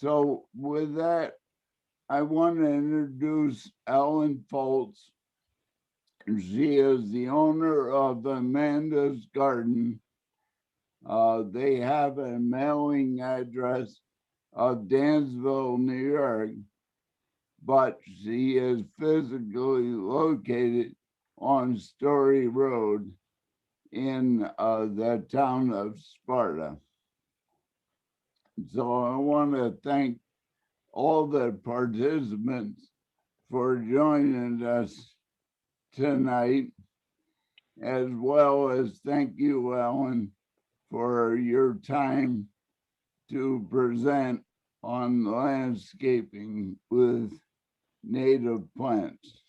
So with that, I want to introduce Ellen Foltz. She is the owner of Amanda's Garden. They have a mailing address of Dansville, New York, but she is physically located on Story Road in the town of Sparta. So I want to thank all the participants for joining us tonight, as well as thank you, Ellen, for your time to present on landscaping with native plants.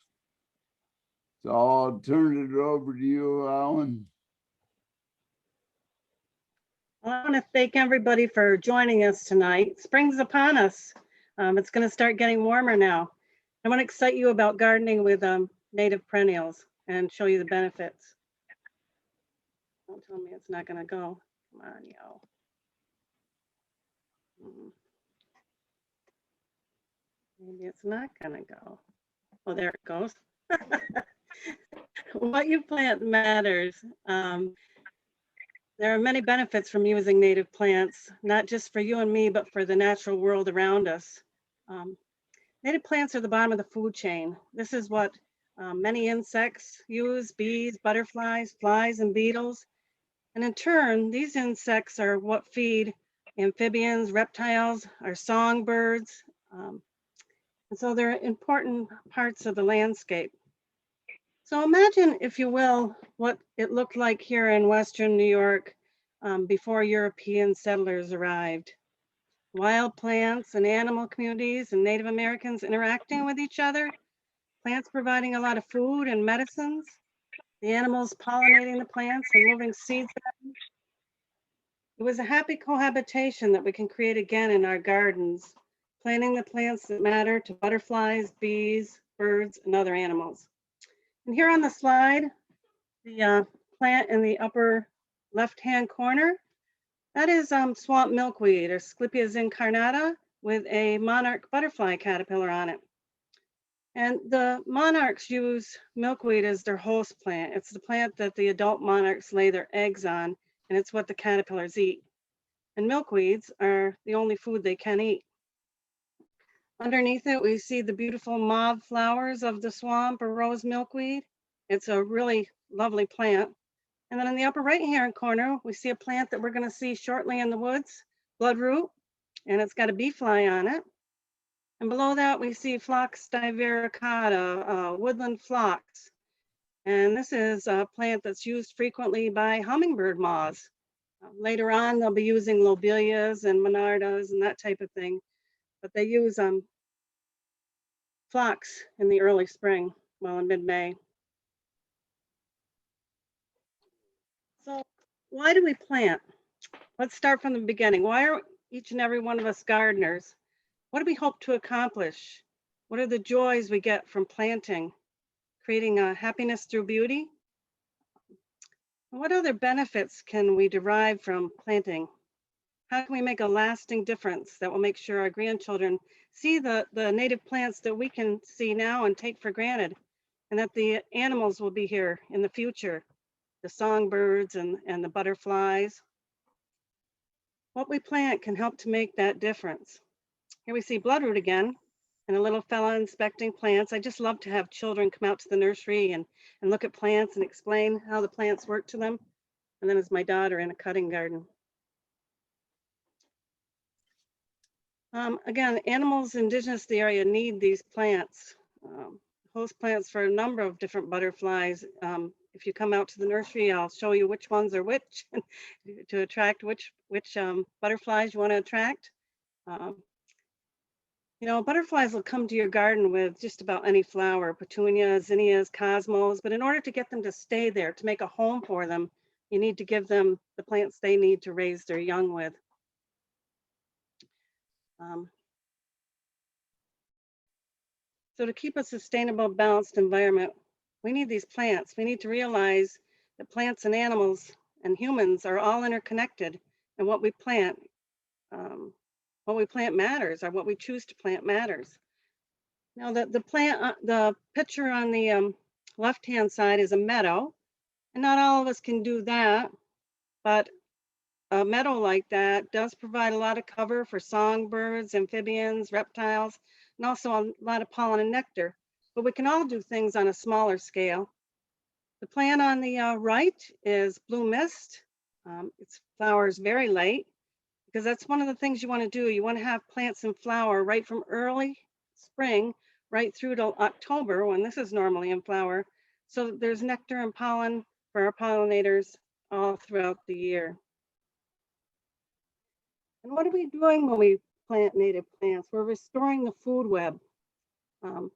So I'll turn it over to you, Ellen. Well, I want to thank everybody for joining us tonight. Spring's upon us. It's going to start getting warmer now. I want to excite you about gardening with native perennials and show you the benefits. Don't tell me it's not going to go. Come on, yo. Maybe it's not going to go. Oh, there it goes. What you plant matters. There are many benefits from using native plants, not just for you and me, but for the natural world around us. Native plants are the bottom of the food chain. This is what many insects use: bees, butterflies, flies, and beetles. And in turn, these insects are what feed amphibians, reptiles, our songbirds. And so they're important parts of the landscape. So imagine, if you will, what it looked like here in Western New York before European settlers arrived. Wild plants and animal communities and Native Americans interacting with each other, plants providing a lot of food and medicines, the animals pollinating the plants and moving seeds around. It was a happy cohabitation that we can create again in our gardens, planting the plants that matter to butterflies, bees, birds, and other animals. And here on the slide, the plant in the upper left-hand corner, that is swamp milkweed, or Asclepias incarnata, with a monarch butterfly caterpillar on it. And the monarchs use milkweed as their host plant. It's the plant that the adult monarchs lay their eggs on, and it's what the caterpillars eat. And milkweeds are the only food they can eat. Underneath it, we see the beautiful mauve flowers of the swamp or rose milkweed. It's a really lovely plant. And then in the upper right-hand corner, we see a plant that we're going to see shortly in the woods, bloodroot, and it's got a bee fly on it. And below that, we see Phlox divaricata, woodland phlox. And this is a plant that's used frequently by hummingbird moths. Later on, they'll be using lobelias and monardas and that type of thing. But they use phlox in the early spring, well, in mid-May. So why do we plant? Let's start from the beginning. Why are each and every one of us gardeners? What do we hope to accomplish? What are the joys we get from planting? Creating happiness through beauty? What other benefits can we derive from planting? How can we make a lasting difference that will make sure our grandchildren see the native plants that we can see now and take for granted, and that the animals will be here in the future, the songbirds and the butterflies? What we plant can help to make that difference. Here we see bloodroot again, and a little fella inspecting plants. I just love to have children come out to the nursery and look at plants and explain how the plants work to them. And then as my daughter in a cutting garden. Again, animals indigenous to the area need these plants, host plants for a number of different butterflies. If you come out to the nursery, I'll show you which ones are which to attract which butterflies you want to attract. You know, butterflies will come to your garden with just about any flower, petunias, zinnias, cosmos, but in order to get them to stay there, to make a home for them, you need to give them the plants they need to raise their young with. So to keep a sustainable, balanced environment, we need these plants. We need to realize that plants and animals and humans are all interconnected, and what we plant what we plant matters, or what we choose to plant matters. Now, the picture on the left-hand side is a meadow, and not all of us can do that, but a meadow like that does provide a lot of cover for songbirds, amphibians, reptiles, and also a lot of pollen and nectar. But we can all do things on a smaller scale. The plant on the right is blue mist. Its flowers very late, because that's one of the things you want to do. You want to have plants in flower right from early spring right through to October, when this is normally in flower. So there's nectar and pollen for our pollinators all throughout the year. And what are we doing when we plant native plants? We're restoring the food web.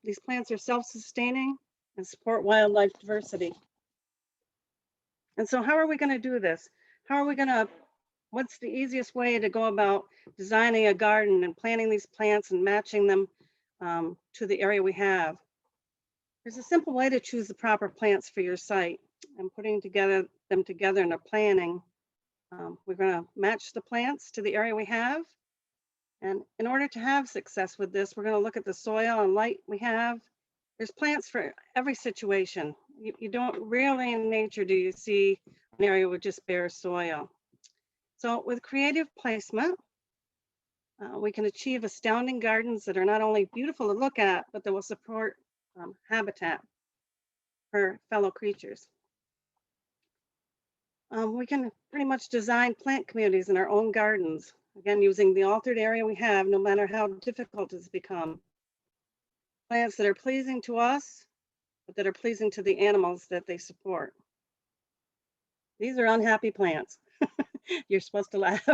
These plants are self-sustaining and support wildlife diversity. And so how are we going to do this? What's the easiest way to go about designing a garden and planting these plants and matching them to the area we have? There's a simple way to choose the proper plants for your site, and putting them together in a planning. We're going to match the plants to the area we have. And in order to have success with this, we're going to look at the soil and light we have. There's plants for every situation. You don't rarely in nature do you see an area with just bare soil. So with creative placement, we can achieve astounding gardens that are not only beautiful to look at, but that will support habitat for fellow creatures. We can pretty much design plant communities in our own gardens, again, using the altered area we have, no matter how difficult it's become. Plants that are pleasing to us, but that are pleasing to the animals that they support. These are unhappy plants. You're supposed to laugh.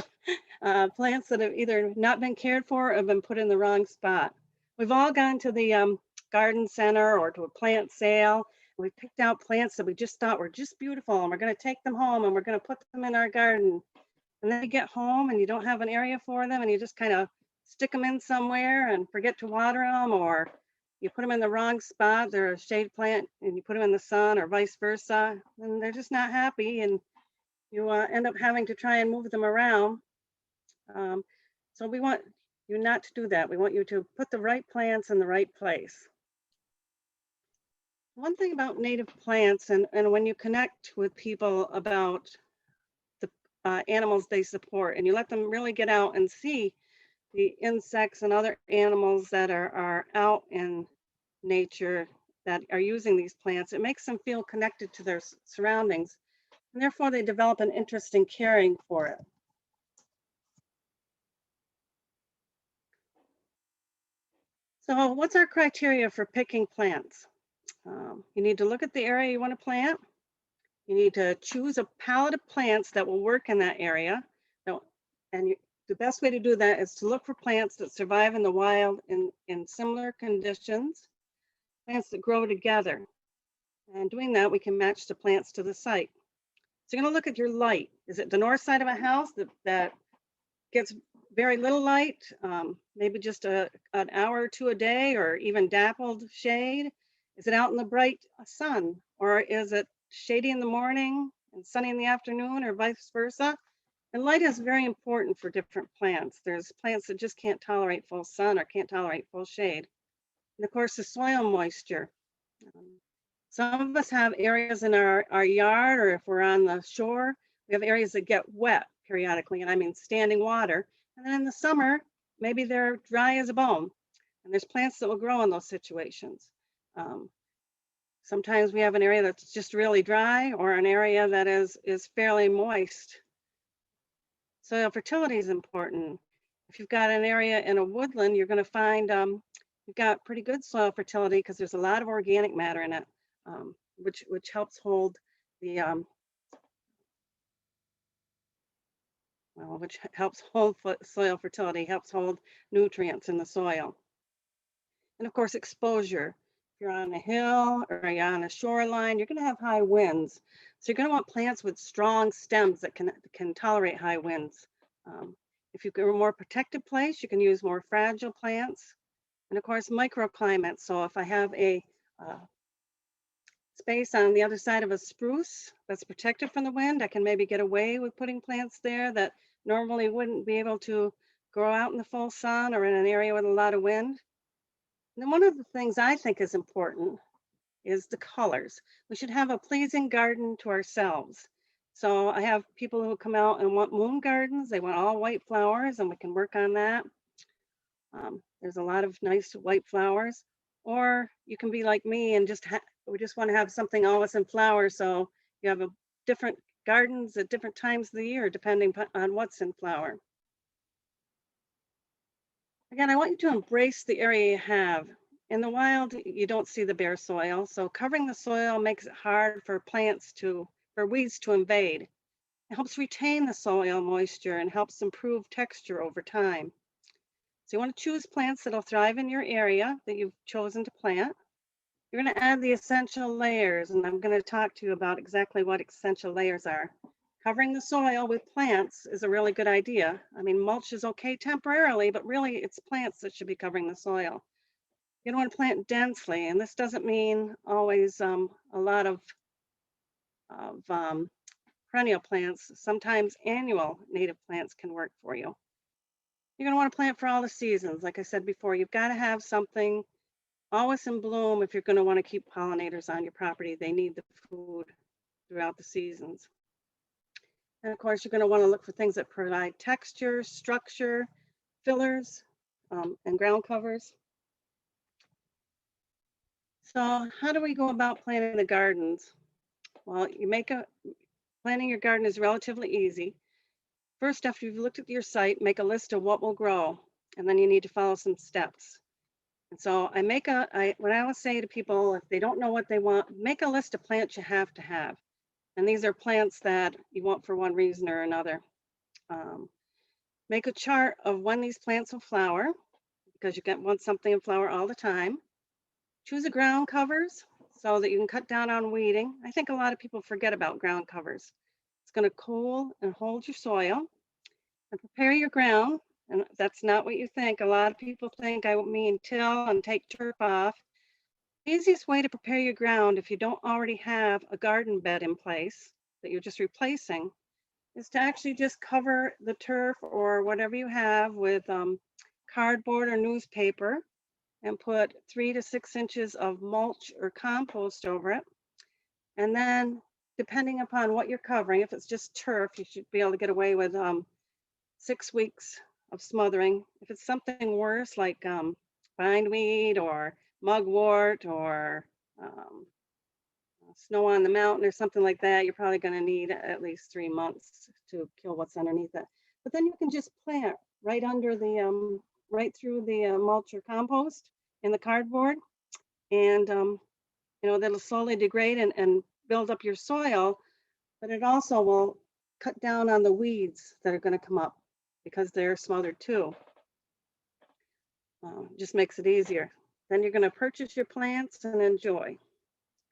Plants that have either not been cared for or have been put in the wrong spot. We've all gone to the garden center or to a plant sale. We picked out plants that we just thought were just beautiful, and we're going to take them home and we're going to put them in our garden. And then you get home and you don't have an area for them, and you just kind of stick them in somewhere and forget to water them, or you put them in the wrong spot. They're a shade plant and you put them in the sun, or vice versa, and they're just not happy, and you end up having to try and move them around. So we want you not to do that. We want you to put the right plants in the right place. One thing about native plants, and when you connect with people about the animals they support, and you let them really get out and see the insects and other animals that are out in nature that are using these plants, it makes them feel connected to their surroundings, and therefore they develop an interest in caring for it. So what's our criteria for picking plants? You need to look at the area you want to plant. You need to choose a palette of plants that will work in that area. The best way to do that is to look for plants that survive in the wild in similar conditions, plants that grow together. And doing that, we can match the plants to the site. So you're going to look at your light. Is it the north side of a house that gets very little light, maybe just an hour or two a day, or even dappled shade? Is it out in the bright sun, or is it shady in the morning and sunny in the afternoon, or vice versa? And light is very important for different plants. There's plants that just can't tolerate full sun or can't tolerate full shade. And of course, the soil moisture. Some of us have areas in our yard, or if we're on the shore, we have areas that get wet periodically, and I mean standing water. And then in the summer, maybe they're dry as a bone. And there's plants that will grow in those situations. Sometimes we have an area that's just really dry, or an area that is fairly moist. Soil fertility is important. If you've got an area in a woodland, you're going to find you've got pretty good soil fertility, because there's a lot of organic matter in it, which helps hold the which helps hold soil fertility, helps hold nutrients in the soil. And of course, exposure. If you're on a hill or you're on a shoreline, you're going to have high winds. So you're going to want plants with strong stems that can tolerate high winds. If you've got a more protected place, you can use more fragile plants. And of course, microclimate. So if I have a space on the other side of a spruce that's protected from the wind, I can maybe get away with putting plants there that normally wouldn't be able to grow out in the full sun or in an area with a lot of wind. And then one of the things I think is important is the colors. We should have a pleasing garden to ourselves. So I have people who come out and want moon gardens. They want all white flowers, and we can work on that. There's a lot of nice white flowers. Or you can be like me and we just want to have something always in flower. So you have a different gardens at different times of the year, depending on what's in flower. Again, I want you to embrace the area you have. In the wild, you don't see the bare soil, so covering the soil makes it hard for weeds to invade. It helps retain the soil moisture and helps improve texture over time. So you want to choose plants that'll thrive in your area that you've chosen to plant. You're going to add the essential layers, and I'm going to talk to you about exactly what essential layers are. Covering the soil with plants is a really good idea. I mean, mulch is okay temporarily, but really it's plants that should be covering the soil. You don't want to plant densely, and this doesn't mean always a lot of perennial plants. Sometimes annual native plants can work for you. You're going to want to plant for all the seasons. Like I said before, you've got to have something always in bloom if you're going to want to keep pollinators on your property. They need the food throughout the seasons. And of course, you're going to want to look for things that provide texture, structure, fillers, and ground covers. So how do we go about planting the gardens? Well, planting your garden is relatively easy. First, after you've looked at your site, make a list of what will grow, and then you need to follow some steps. And so what I always say to people, if they don't know what they want, make a list of plants you have to have. And these are plants that you want for one reason or another. Make a chart of when these plants will flower, because want something in flower all the time. Choose a ground covers so that you can cut down on weeding. I think a lot of people forget about ground covers. It's going to cool and hold your soil, and prepare your ground. And that's not what you think. A lot of people think I mean till and take turf off. The easiest way to prepare your ground, if you don't already have a garden bed in place that you're just replacing, is to actually just cover the turf or whatever you have with cardboard or newspaper, and put 3 to 6 inches of mulch or compost over it. And then, depending upon what you're covering, if it's just turf, you should be able to get away with 6 weeks of smothering. If it's something worse like bindweed or mugwort or snow on the mountain or something like that, you're probably going to need at least 3 months to kill what's underneath it. But then you can just plant right under the right through the mulch or compost in the cardboard, and that'll slowly degrade and build up your soil, but it also will cut down on the weeds that are going to come up because they're smothered too. Just makes it easier. Then you're going to purchase your plants and enjoy.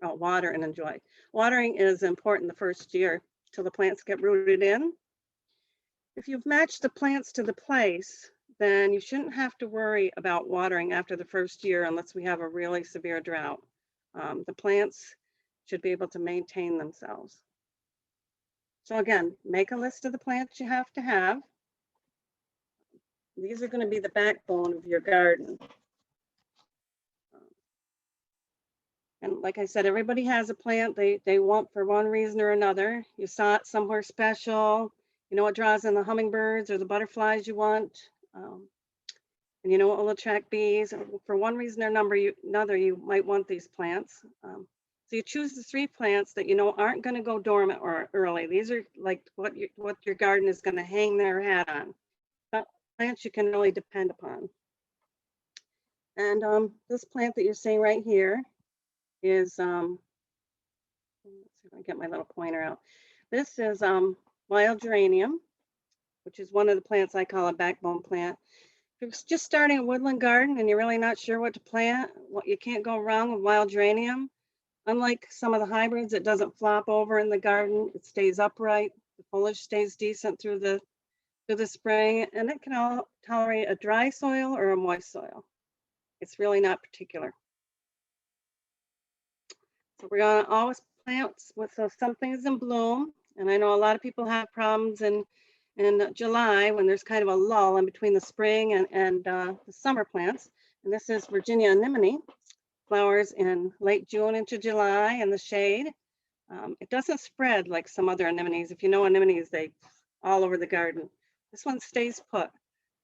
Water and enjoy. Watering is important the first year till the plants get rooted in. If you've matched the plants to the place, then you shouldn't have to worry about watering after the first year unless we have a really severe drought. The plants should be able to maintain themselves. So again, make a list of the plants you have to have. These are going to be the backbone of your garden. And like I said, everybody has a plant they want for one reason or another. You saw it somewhere special. You know what draws in the hummingbirds or the butterflies you want. And you know what will attract bees. For one reason or another, you might want these plants. So you choose the 3 plants that you know aren't going to go dormant or early. These are like what your garden is going to hang their hat on. But plants you can really depend upon. And this plant that you're seeing right here is, let's see if I get my little pointer out. This is wild geranium, which is one of the plants I call a backbone plant. If you're just starting a woodland garden and you're really not sure what to plant, you can't go wrong with wild geranium. Unlike some of the hybrids, it doesn't flop over in the garden. It stays upright. The foliage stays decent through the spring, and it can tolerate a dry soil or a moist soil. It's really not particular. So we're going to always plant so something is in bloom. And I know a lot of people have problems in in July when there's kind of a lull in between the spring and the summer plants. And this is Virginia anemone, flowers in late June into July in the shade. It doesn't spread like some other anemones. If you know anemones, they all over the garden. This one stays put.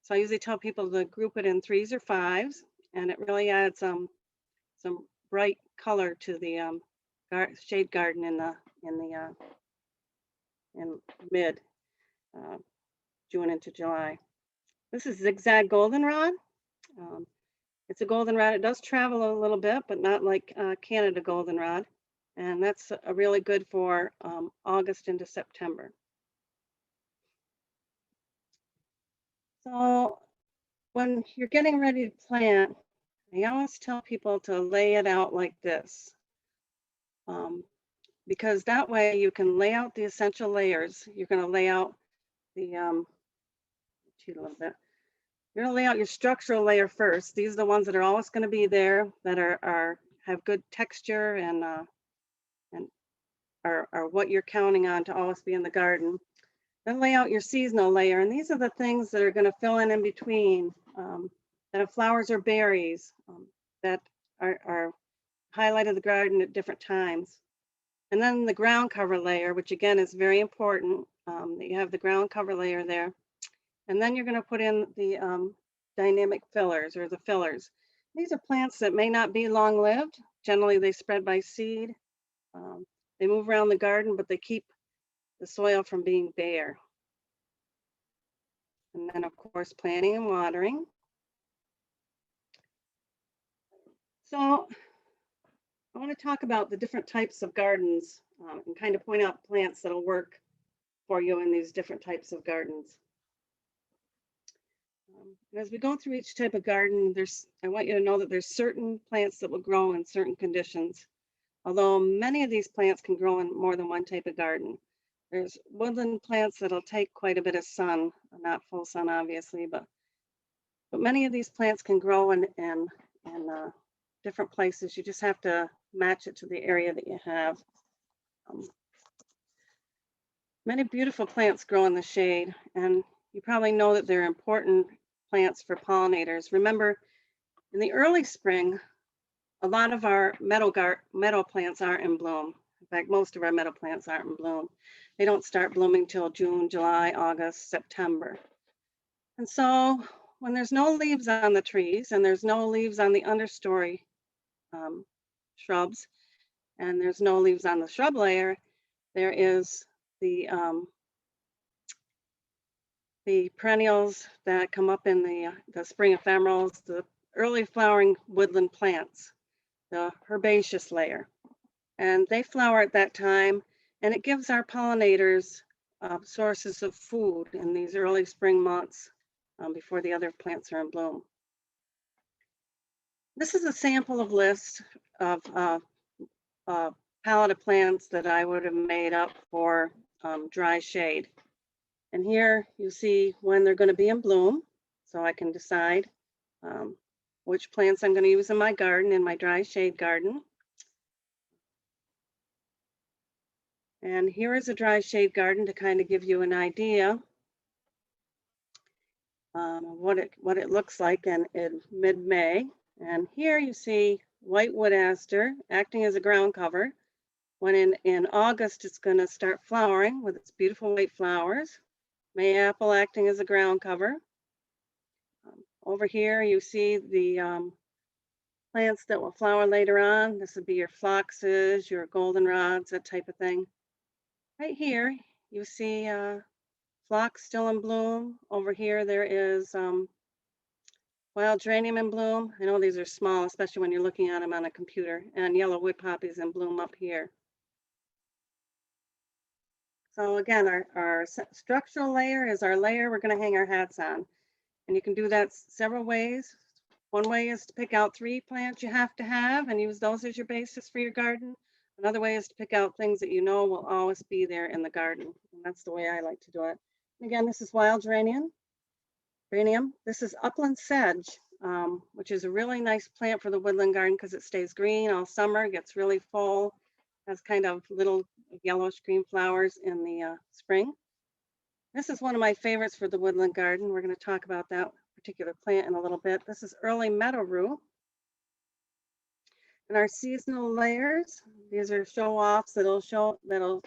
So I usually tell people to group it in 3s or 5s, and it really adds some bright color to the shade garden in mid June into July. This is zigzag goldenrod. Um, it's a goldenrod. It does travel a little bit, but not like Canada goldenrod. And that's a really good for August into September. So when you're getting ready to plant, I always tell people to lay it out like this. Because that way you can lay out the essential layers. You're going to lay out the, cheat a little bit. You're going to lay out your structural layer first. These are the ones that are always going to be there, that have good texture and are what you're counting on to always be in the garden. Then lay out your seasonal layer, and these are the things that are going to fill in between, that have flowers or berries, that are highlighted the garden at different times. And then the ground cover layer, which again is very important, that you have the ground cover layer there. And then you're going to put in the dynamic fillers, or the fillers. These are plants that may not be long-lived. Generally, they spread by seed. They move around the garden, but they keep the soil from being bare. And then, of course, planting and watering. So I want to talk about the different types of gardens and kind of point out plants that'll work for you in these different types of gardens. As we go through each type of garden, I want you to know that there's certain plants that will grow in certain conditions. Although many of these plants can grow in more than one type of garden. There's woodland plants that'll take quite a bit of sun, not full sun, obviously, but many of these plants can grow in different places. You just have to match it to the area that you have. Many beautiful plants grow in the shade, and you probably know that they're important plants for pollinators. Remember, in the early spring, a lot of our meadow plants aren't in bloom. In fact, most of our meadow plants aren't in bloom. They don't start blooming till June, July, August, September. And so when there's no leaves on the trees and there's no leaves on the understory shrubs, and there's no leaves on the shrub layer, there is the perennials that come up in the spring ephemerals, the early flowering woodland plants, the herbaceous layer. And they flower at that time, and it gives our pollinators sources of food in these early spring months before the other plants are in bloom. This is a sample of list of palette of plants that I would have made up for dry shade. And here you see when they're going to be in bloom, so I can decide which plants I'm going to use in my garden, in my dry shade garden. And here is a dry shade garden to kind of give you an idea what it looks like in mid-May. And here you see whitewood aster acting as a ground cover. When in August, it's going to start flowering with its beautiful white flowers. Mayapple acting as a ground cover. Over here, you see the plants that will flower later on. This would be your phloxes, your goldenrods, that type of thing. Right here, you see phlox still in bloom. Over here, there is wild geranium in bloom. I know these are small, especially when you're looking at them on a computer, and yellow wood poppies in bloom up here. So again, our structural layer is our layer we're going to hang our hats on. And you can do that several ways. One way is to pick out 3 plants you have to have and use those as your basis for your garden. Another way is to pick out things that you know will always be there in the garden. And that's the way I like to do it. And again, this is wild geranium. This is upland sedge, which is a really nice plant for the woodland garden because it stays green all summer, gets really full, has kind of little yellowish green flowers in the spring. This is one of my favorites for the woodland garden. We're going to talk about that particular plant in a little bit. This is early meadow rue. And our seasonal layers, these are show-offs that'll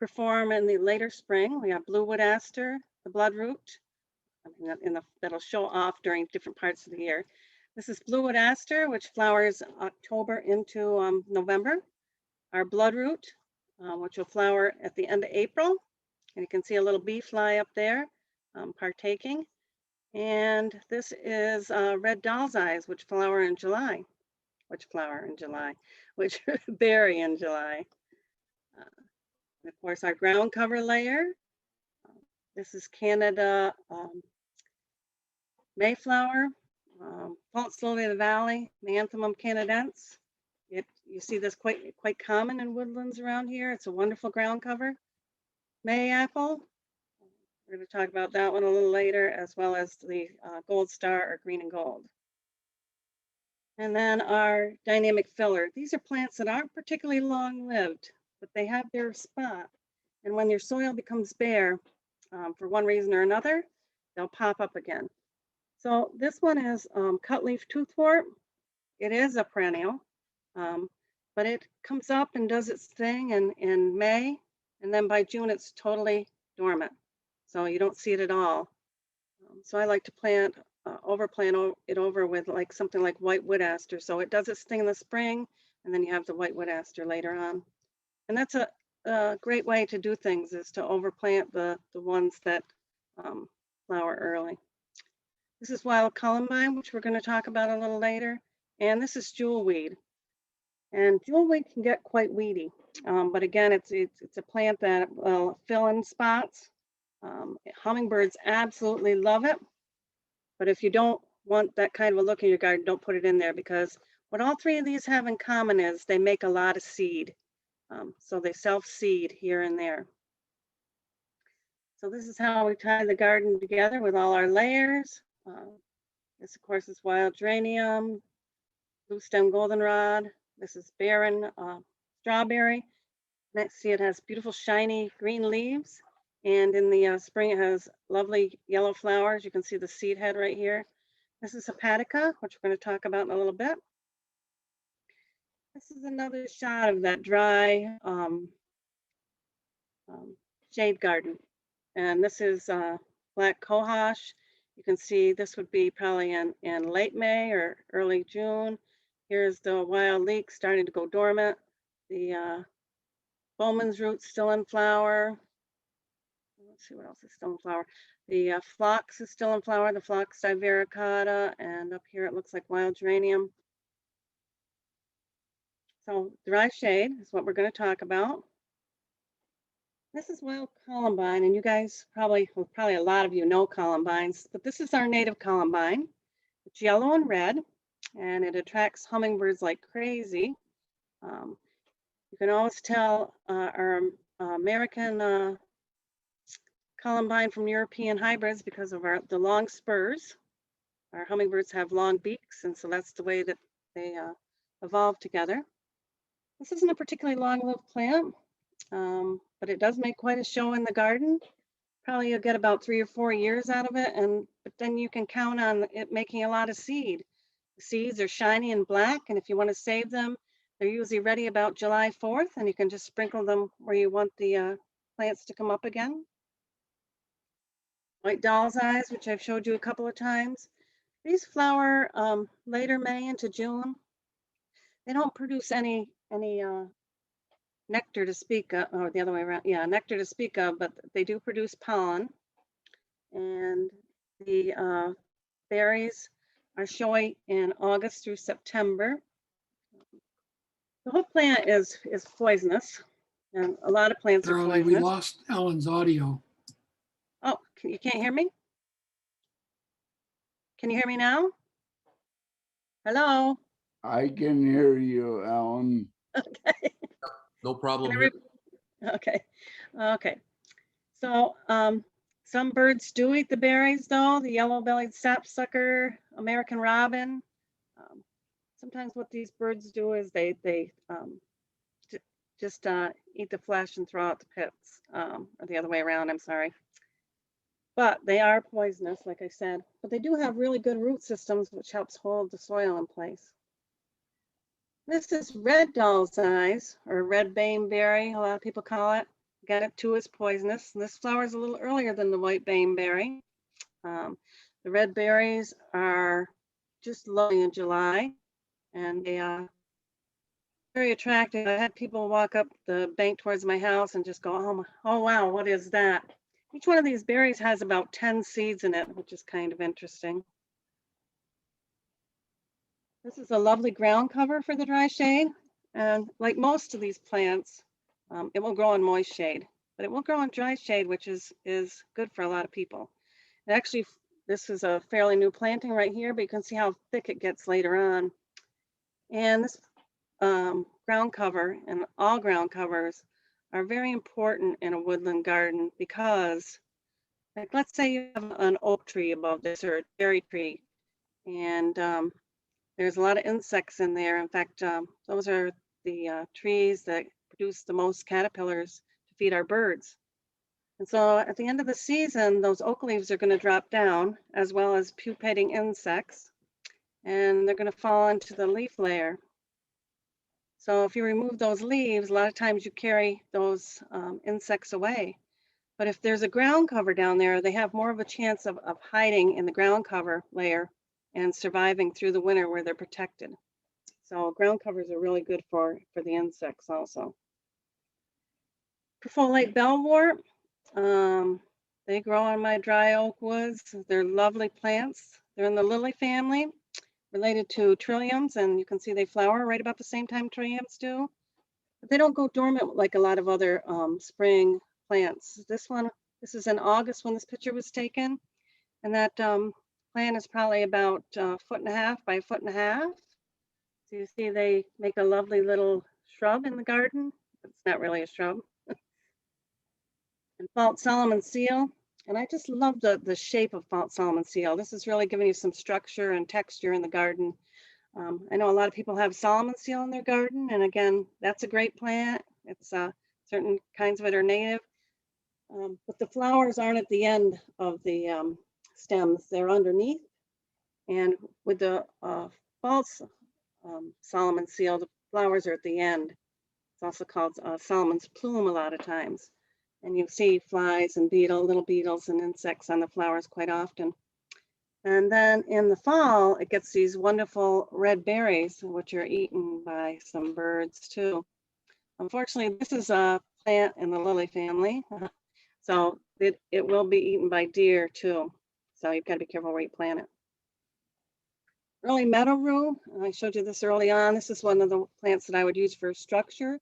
perform in the later spring. We have blue wood aster, the bloodroot, that'll show off during different parts of the year. This is blue wood aster, which flowers October into November. Our bloodroot, which will flower at the end of April. And you can see a little bee fly up there partaking. And this is red doll's eyes, which berry in July. And of course, our ground cover layer. This is Canada Mayflower, False Lily of the Valley, Anthem canadense. You see this quite common in woodlands around here. It's a wonderful ground cover. May apple. We're going to talk about that one a little later, as well as the gold star or green and gold. And then our dynamic filler. These are plants that aren't particularly long-lived, but they have their spot. And when your soil becomes bare, for one reason or another, they'll pop up again. So this one is cutleaf toothwort. It is a perennial, but it comes up and does its thing in May, and then by June it's totally dormant. So you don't see it at all. So I like to overplant it over with something like white wood aster. So it does its thing in the spring, and then you have the white wood aster later on. And that's a great way to do things, is to overplant the ones that flower early. This is wild columbine, which we're going to talk about a little later. And this is jewelweed. And jewelweed can get quite weedy. But again, it's a plant that will fill in spots. Hummingbirds absolutely love it. But if you don't want that kind of a look in your garden, don't put it in there, because what all three of these have in common is they make a lot of seed. So they self-seed here and there. So this is how we tie the garden together with all our layers. This, of course, is wild geranium, blue stem goldenrod. This is barren strawberry. Next, see, it has beautiful shiny green leaves. And in the spring, it has lovely yellow flowers. You can see the seed head right here. This is hepatica, which we're going to talk about in a little bit. This is another shot of that dry shade garden. And this is black cohosh. You can see this would be probably in late May or early June. Here's the wild leek starting to go dormant. The Bowman's root still in flower. Let's see what else is still in flower. The phlox is still in flower, the phlox divericata, and up here it looks like wild geranium. So dry shade is what we're going to talk about. This is wild columbine, and you guys probably a lot of you know columbines, but this is our native columbine. It's yellow and red, and it attracts hummingbirds like crazy. You can always tell our American columbine from European hybrids because of the long spurs. Our hummingbirds have long beaks, and so that's the way that they evolve together. This isn't a particularly long-lived plant, but it does make quite a show in the garden. Probably you'll get about 3 or 4 years out of it, but then you can count on it making a lot of seed. The seeds are shiny and black, and if you want to save them, they're usually ready about July 4th, and you can just sprinkle them where you want the plants to come up again. White doll's eyes, which I've showed you a couple of times. These flower later May into June. They don't produce any nectar to speak of, or the other way around. Yeah, nectar to speak of, but they do produce pollen. And the berries are showing in August through September. The whole plant is poisonous, and a lot of plants are Charlie, we poisonous. lost Ellen's audio. Oh, you can't hear me? Can you hear me now? Hello? I can hear you, Alan. Okay. No problem here. Okay. So some birds do eat the berries, though. The yellow-bellied sapsucker, American robin. Sometimes what these birds do is they just eat the flesh and throw out the pits, or the other way around, I'm sorry. But they are poisonous, like I said. But they do have really good root systems, which helps hold the soil in place. This is red doll's eyes, or red baneberry, a lot of people call it. Again, it too is poisonous. This flower is a little earlier than the white baneberry. The red berries are just lovely in July, and they are very attractive. I had people walk up the bank towards my house and just go, oh wow, what is that? Each one of these berries has about 10 seeds in it, which is kind of interesting. This is a lovely ground cover for the dry shade. And like most of these plants, it will grow in moist shade, but it will grow in dry shade, which is good for a lot of people. And actually, this is a fairly new planting right here, but you can see how thick it gets later on. And this ground cover and all ground covers are very important in a woodland garden because, like, let's say you have an oak tree above this or a cherry tree, and there's a lot of insects in there. In fact, those are the trees that produce the most caterpillars to feed our birds. And so at the end of the season, those oak leaves are going to drop down, as well as pupating insects, and they're going to fall into the leaf layer. So if you remove those leaves, a lot of times you carry those insects away. But if there's a ground cover down there, they have more of a chance of hiding in the ground cover layer and surviving through the winter where they're protected. So ground covers are really good for the insects also. Perfolate bellwort, they grow on my dry oak woods. They're lovely plants. They're in the lily family, related to trilliums, and you can see they flower right about the same time trilliums do. But they don't go dormant like a lot of other spring plants. This is in August when this picture was taken, and that plant is probably about 1.5 feet by 1.5 feet. So you see they make a lovely little shrub in the garden. It's not really a shrub. And Fault Solomon seal. And I just love the shape of Fault Solomon seal. This is really giving you some structure and texture in the garden. I know a lot of people have Solomon seal in their garden. And again, that's a great plant. It's certain kinds of it are native. But the flowers aren't at the end of the stems. They're underneath. And with the false Solomon seal, the flowers are at the end. It's also called Solomon's plume a lot of times. And you see flies and little beetles and insects on the flowers quite often. And then in the fall, it gets these wonderful red berries, which are eaten by some birds too. Unfortunately, this is a plant in the lily family. So it will be eaten by deer too. So you've got to be careful where you plant it. Early meadow rue, I showed you this early on. This is one of the plants that I would use for structure.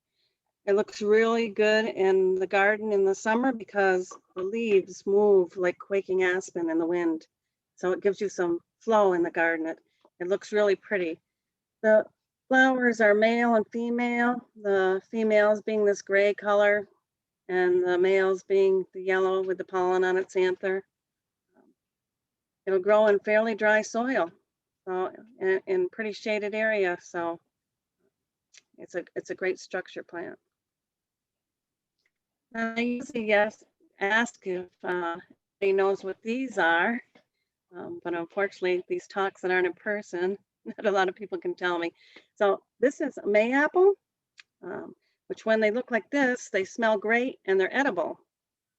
It looks really good in the garden in the summer because the leaves move like quaking aspen in the wind. So it gives you some flow in the garden. It looks really pretty. The flowers are male and female, the females being this gray color and the males being the yellow with the pollen on its anther. It'll grow in fairly dry soil, so in pretty shaded area. So it's a great structure plant. I usually ask if anybody knows what these are, but unfortunately, these talks that aren't in person, not a lot of people can tell me. So this is a mayapple, which when they look like this, they smell great and they're edible.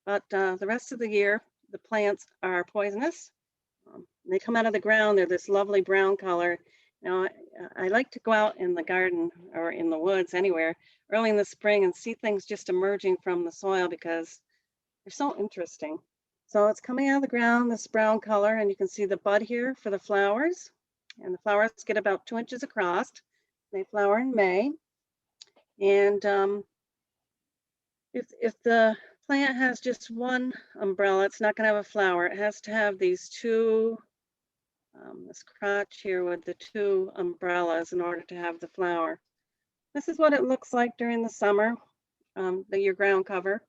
But the rest of the year, the plants are poisonous. They come out of the ground, they're this lovely brown color. Now, I like to go out in the garden or in the woods, anywhere, early in the spring and see things just emerging from the soil because they're so interesting. So it's coming out of the ground, this brown color, and you can see the bud here for the flowers. And the flowers get about 2 inches across. They flower in May. And if the plant has just one umbrella, it's not going to have a flower. It has to have these two, this crotch here with the two umbrellas in order to have the flower. This is what it looks like during the summer, your ground cover.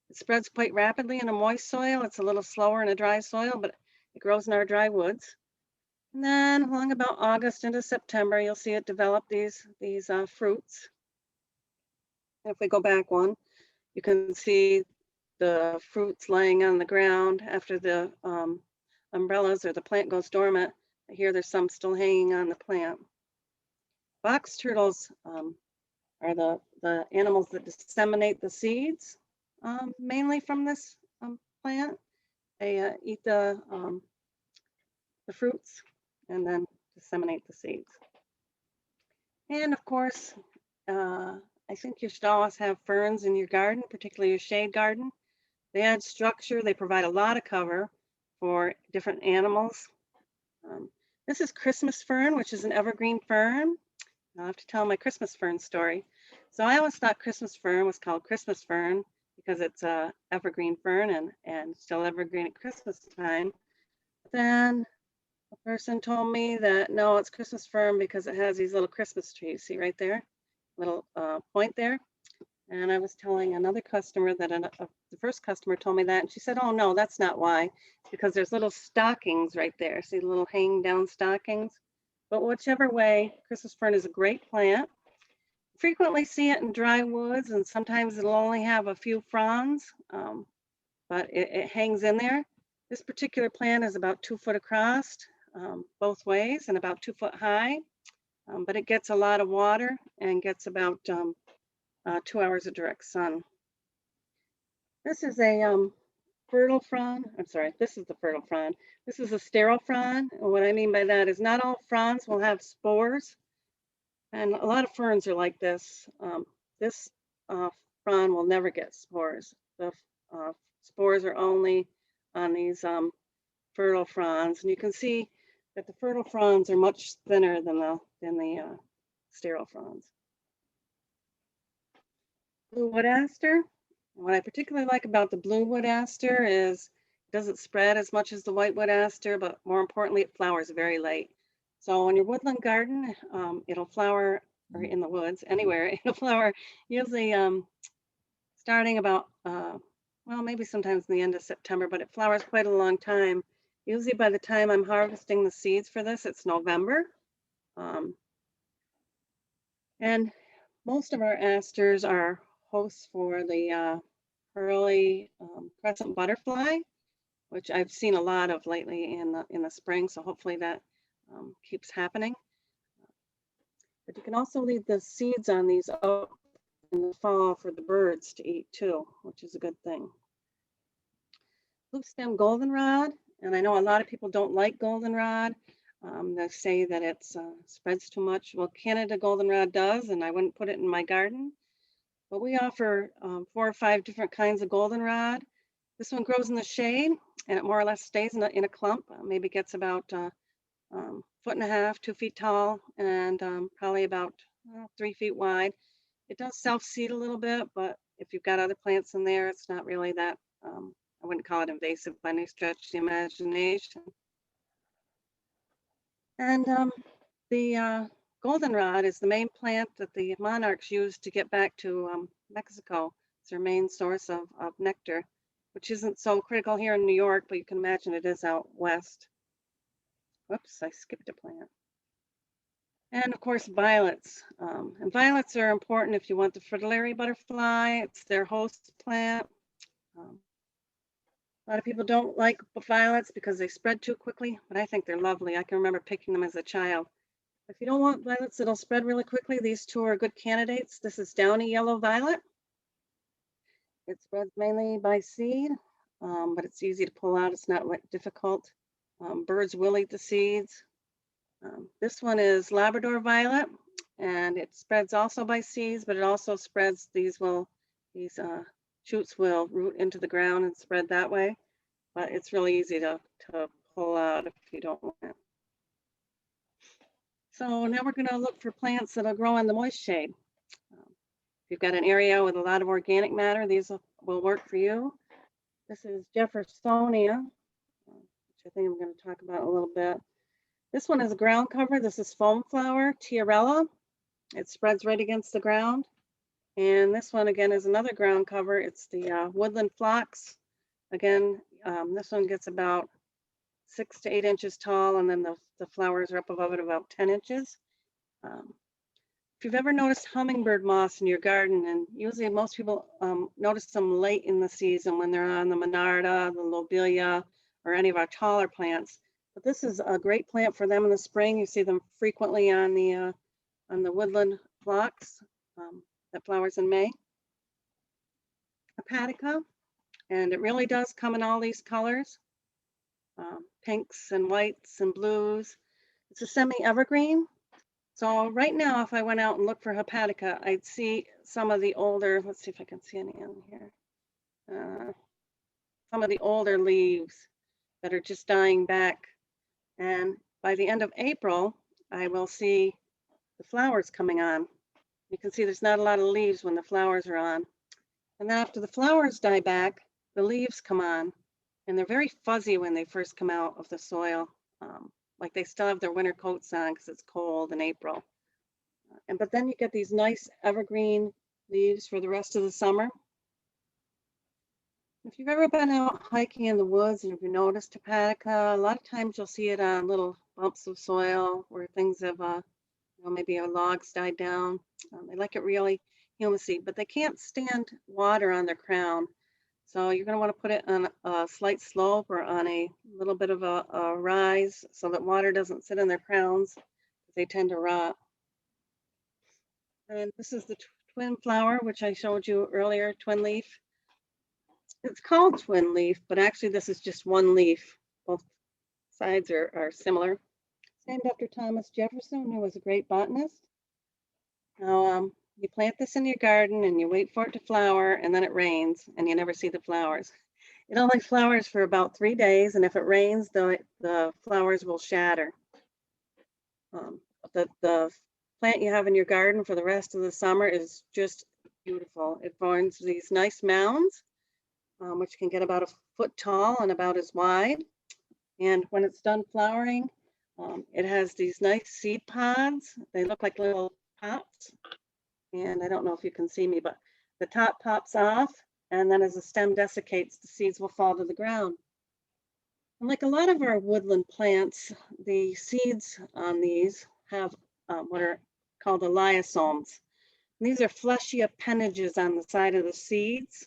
It spreads quite rapidly in a moist soil. It's a little slower in a dry soil, but it grows in our dry woods. And then along about August into September, you'll see it develop these fruits. If we go back one, you can see the fruits laying on the ground after the umbrellas or the plant goes dormant. Here there's some still hanging on the plant. Box turtles are the animals that disseminate the seeds, mainly from this plant. They eat the fruits and then disseminate the seeds. And of course, I think you should always have ferns in your garden, particularly your shade garden. They add structure, they provide a lot of cover for different animals. This is Christmas fern, which is an evergreen fern. I'll have to tell my Christmas fern story. So I always thought Christmas fern was called Christmas fern because it's a evergreen fern and still evergreen at Christmas time. Then a person told me that no, it's Christmas fern because it has these little Christmas trees. See right there, little point there. And I was telling another customer that the first customer told me that, and she said, "Oh no, that's not why, because there's little stockings right there. See the little hanging down stockings." But whichever way, Christmas fern is a great plant. Frequently see it in dry woods, and sometimes it'll only have a few fronds, but it hangs in there. This particular plant is about 2 foot across both ways and about 2 foot high, but it gets a lot of water and gets about 2 hours of direct sun. This is a fertile frond. I'm sorry, this is the fertile frond. This is a sterile frond. And what I mean by that is not all fronds will have spores. And a lot of ferns are like this. This frond will never get spores. The spores are only on these fertile fronds. And you can see that the fertile fronds are much thinner than the sterile fronds. Blue wood aster. What I particularly like about the blue wood aster is it doesn't spread as much as the white wood aster, but more importantly, it flowers very late. So in your woodland garden, it'll flower, or in the woods, anywhere, it'll flower usually starting about, well, maybe sometimes in the end of September, but it flowers quite a long time. Usually by the time I'm harvesting the seeds for this, it's November. And most of our asters are hosts for the pearly crescent butterfly, which I've seen a lot of lately in the spring. So hopefully that keeps happening. But you can also leave the seeds on these out in the fall for the birds to eat too, which is a good thing. Blue stem goldenrod, and I know a lot of people don't like goldenrod. They say that it spreads too much. Well, Canada goldenrod does, and I wouldn't put it in my garden. But we offer 4 or 5 different kinds of goldenrod. This one grows in the shade, and it more or less stays in a clump. Maybe gets about 1.5 feet, 2 feet tall, and probably about 3 feet wide. It does self-seed a little bit, but if you've got other plants in there, it's not really that, I wouldn't call it invasive by any stretch of the imagination. And the goldenrod is the main plant that the monarchs use to get back to Mexico. It's their main source of nectar, which isn't so critical here in New York, but you can imagine it is out west. Whoops, I skipped a plant. And of course, violets. And violets are important if you want the fritillary butterfly. It's their host plant. A lot of people don't like violets because they spread too quickly, but I think they're lovely. I can remember picking them as a child. If you don't want violets that'll spread really quickly, these two are good candidates. This is downy yellow violet. It spreads mainly by seed, but it's easy to pull out. It's not difficult. Birds will eat the seeds. This one is Labrador violet, and it spreads also by seeds, but it also spreads, these shoots will root into the ground and spread that way, but it's really easy to pull out if you don't want it. So now we're going to look for plants that'll grow in the moist shade. If you've got an area with a lot of organic matter, these will work for you. This is Jeffersonia, which I think I'm going to talk about a little bit. This one is a ground cover. This is foam flower, Tiarella. It spreads right against the ground. And this one again is another ground cover. It's the woodland phlox. Again, this one gets about 6 to 8 inches tall, and then the flowers are up above it about 10 inches. If you've ever noticed hummingbird moths in your garden, and usually most people notice them late in the season when they're on the monarda, the lobelia, or any of our taller plants. But this is a great plant for them in the spring. You see them frequently on the woodland phlox that flowers in May. Hepatica, and it really does come in all these colors, pinks and whites and blues. It's a semi-evergreen. So right now, if I went out and looked for hepatica, I'd see some of the older, let's see if I can see any in here, some of the older leaves that are just dying back. And by the end of April, I will see the flowers coming on. You can see there's not a lot of leaves when the flowers are on. And then after the flowers die back, the leaves come on, and they're very fuzzy when they first come out of the soil. Like they still have their winter coats on because it's cold in April. But then you get these nice evergreen leaves for the rest of the summer. If you've ever been out hiking in the woods and if you noticed hepatica, a lot of times you'll see it on little bumps of soil where things have, maybe a log's died down. They like it really humusy, but they can't stand water on their crown. So you're going to want to put it on a slight slope or on a little bit of a rise so that water doesn't sit in their crowns. They tend to rot. And this is the twin flower, which I showed you earlier, twin leaf. It's called twin leaf, but actually this is just one leaf. Both sides are similar. It's named after Thomas Jefferson, who was a great botanist. Now, you plant this in your garden and you wait for it to flower, and then it rains and you never see the flowers. It only flowers for about 3 days, and if it rains, the flowers will shatter. The plant you have in your garden for the rest of the summer is just beautiful. It forms these nice mounds, which can get about a foot tall and about as wide. And when it's done flowering, it has these nice seed pods. They look like little pops. And I don't know if you can see me, but the top pops off, and then as the stem desiccates, the seeds will fall to the ground. And like a lot of our woodland plants, the seeds on these have what are called the lyosomes. And these are fleshy appendages on the side of the seeds,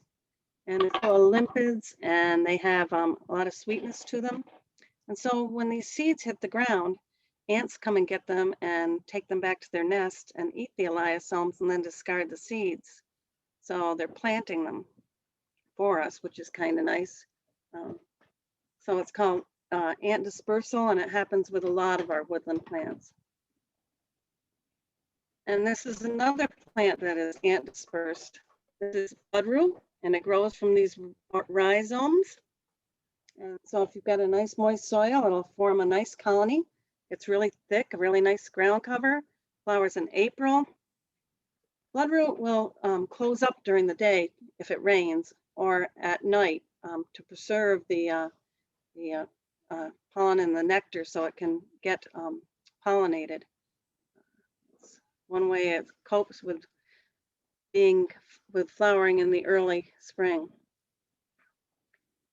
and they're full of lipids, and they have a lot of sweetness to them. And so when these seeds hit the ground, ants come and get them and take them back to their nest and eat the lyosomes and then discard the seeds. So they're planting them for us, which is kind of nice. So it's called ant dispersal, and it happens with a lot of our woodland plants. And this is another plant that is ant dispersed. This is bloodroot, and it grows from these rhizomes. And so if you've got a nice moist soil, it'll form a nice colony. It's really thick, a really nice ground cover. Flowers in April. Bloodroot will close up during the day if it rains, or at night to preserve the pollen and the nectar so it can get pollinated. It's one way it copes with flowering in the early spring.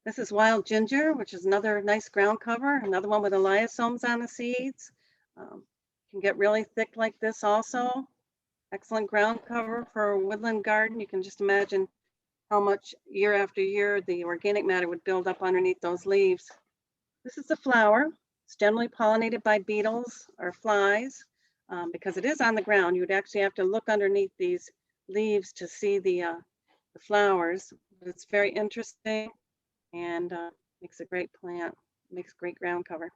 This is wild ginger, which is another nice ground cover, another one with the lyosomes on the seeds. Can get really thick like this also. Excellent ground cover for a woodland garden. You can just imagine how much year after year the organic matter would build up underneath those leaves. This is the flower. It's generally pollinated by beetles or flies. Because it is on the ground, you would actually have to look underneath these leaves to see the flowers. But it's very interesting and makes a great plant, makes great ground cover.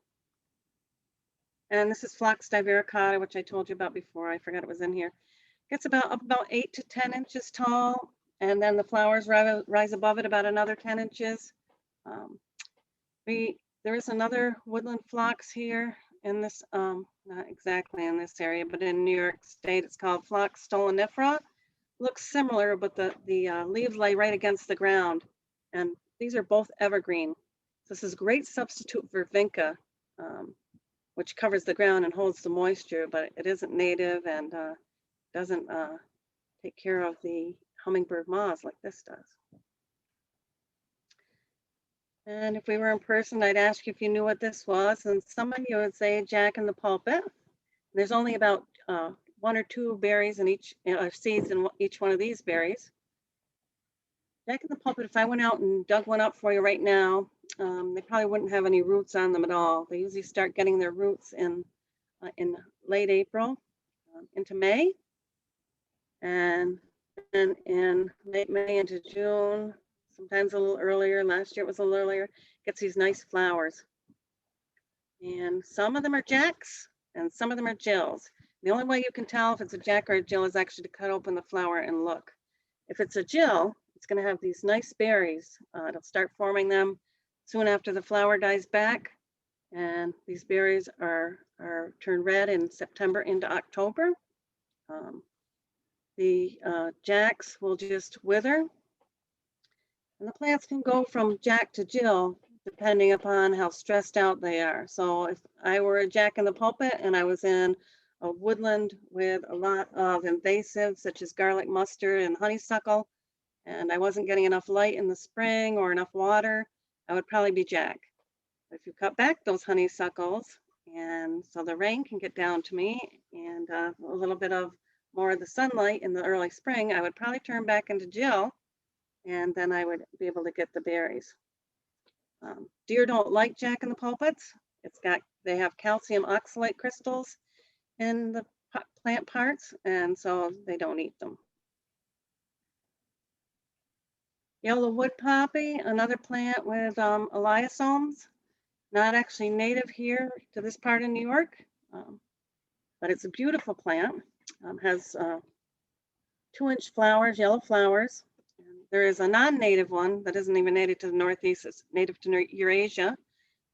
And this is Phlox divaricata, which I told you about before. I forgot it was in here. Gets about 8 to 10 inches tall, and then the flowers rise above it about another 10 inches. There is another woodland phlox here in this, not exactly in this area, but in New York State. It's called Phlox stolonifera. Looks similar, but the leaves lay right against the ground. And these are both evergreen. This is a great substitute for vinca, which covers the ground and holds the moisture, but it isn't native and doesn't take care of the hummingbird moths like this does. And if we were in person, I'd ask you if you knew what this was, and some of you would say Jack in the Pulpit. There's only about one or two berries in each, seeds in each one of these berries. Jack in the pulpit, if I went out and dug one up for you right now, they probably wouldn't have any roots on them at all. They usually start getting their roots in late April into May, and then in late May into June, sometimes a little earlier. Last year it was a little earlier. Gets these nice flowers. And some of them are jacks and some of them are Jills. The only way you can tell if it's a jack or a Jill is actually to cut open the flower and look. If it's a Jill, it's going to have these nice berries. It'll start forming them soon after the flower dies back. And these berries are turn red in September into October. The jacks will just wither. And the plants can go from jack to Jill depending upon how stressed out they are. So if I were a jack in the pulpit and I was in a woodland with a lot of invasives such as garlic mustard and honeysuckle, and I wasn't getting enough light in the spring or enough water, I would probably be jack. If you cut back those honeysuckles, and so the rain can get down to me and a little bit of more of the sunlight in the early spring, I would probably turn back into Jill, and then I would be able to get the berries. Deer don't like jack in the pulpits. They have calcium oxalate crystals in the plant parts, and so they don't eat them. Yellow wood poppy, another plant with eliosomes, not actually native here to this part of New York, but it's a beautiful plant. Has 2-inch flowers, yellow flowers. There is a non-native one that isn't even native to the Northeast. It's native to Eurasia,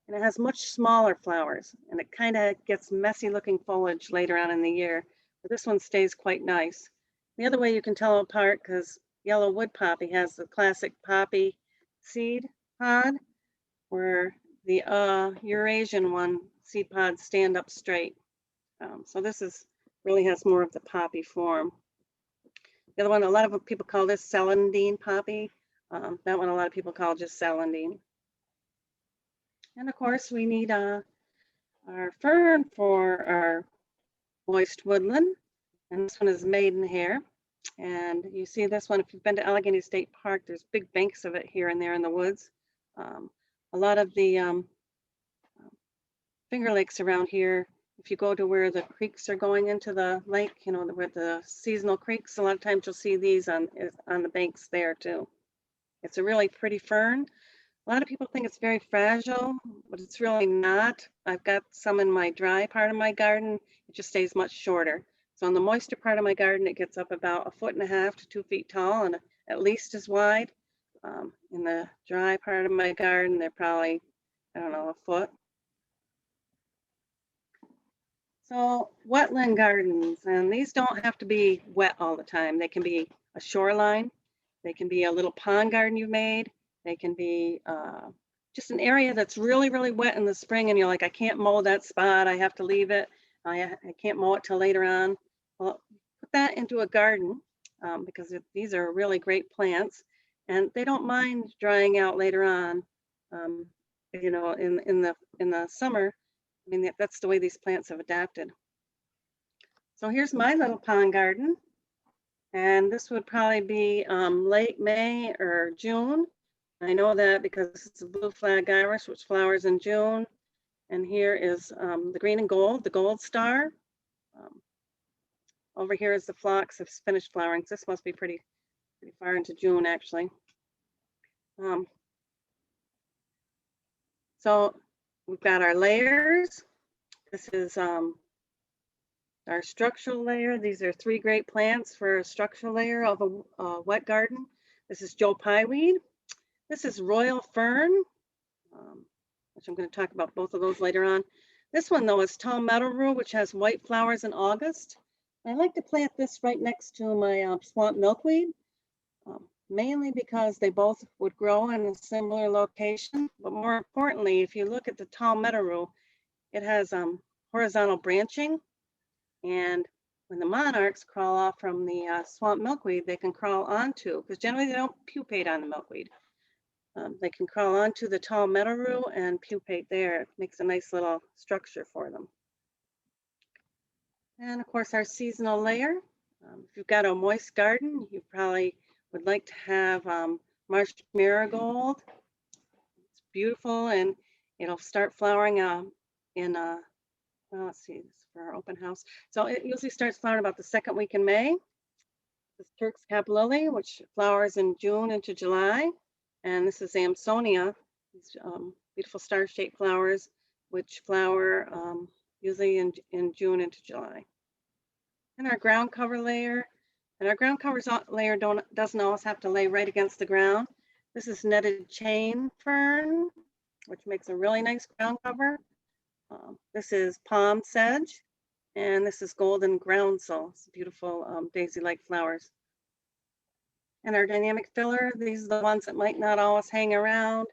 and it has much smaller flowers, and it kind of gets messy looking foliage later on in the year, but this one stays quite nice. The other way you can tell them apart, because yellow wood poppy has the classic poppy seed pod, where the Eurasian one seed pods stand up straight. So this really has more of the poppy form. The other one, a lot of people call this celandine poppy. That one a lot of people call just celandine. And of course we need our fern for our moist woodland. And this one is maidenhair. And you see this one, if you've been to Allegheny State Park, there's big banks of it here and there in the woods. A lot of the Finger Lakes around here, if you go to where the creeks are going into the lake, you know, where the seasonal creeks, a lot of times you'll see these on the banks there too. It's a really pretty fern. A lot of people think it's very fragile, but it's really not. I've got some in my dry part of my garden. It just stays much shorter. So on the moister part of my garden, it gets up about 1.5 feet to 2 feet tall and at least as wide. In the dry part of my garden, they're probably, I don't know, 1 foot. So wetland gardens, and these don't have to be wet all the time. They can be a shoreline. They can be a little pond garden you've made. They can be just an area that's really, really wet in the spring and you're like, I can't mow that spot. I have to leave it. I can't mow it till later on. Well, put that into a garden because these are really great plants and they don't mind drying out later on. You know, in the summer, I mean, that's the way these plants have adapted. So here's my little pond garden. And this would probably be late May or June. I know that because it's a blue flag iris, which flowers in June. And here is the green and gold, the gold star. Over here is the phlox have finished flowering. So this must be pretty far into June, actually. So we've got our layers. This is our structural layer. These are 3 great plants for a structural layer of a wet garden. This is Joe Pyeweed. This is Royal Fern, which I'm going to talk about both of those later on. This one, though, is Tall Meadow Rue, which has white flowers in August. I like to plant this right next to my swamp milkweed, mainly because they both would grow in a similar location. But more importantly, if you look at the Tall Meadow Rue, it has horizontal branching. And when the monarchs crawl off from the swamp milkweed, they can crawl onto, because generally they don't pupate on the milkweed. They can crawl onto the tall meadow rue and pupate there. It makes a nice little structure for them. And of course, our seasonal layer. If you've got a moist garden, you probably would like to have marsh marigold. It's beautiful and it'll start flowering in, well, let's see, this is for our open house. So it usually starts flowering about the second week in May. This Turk's cap lily, which flowers in June into July. And this is Amsonia, these beautiful star-shaped flowers, which flower usually in June into July. And our ground cover layer, and our ground cover layer doesn't always have to lay right against the ground. This is netted chain fern, which makes a really nice ground cover. This is palm sedge, and this is golden groundsel. It's beautiful daisy-like flowers. And our dynamic filler, these are the ones that might not always hang around.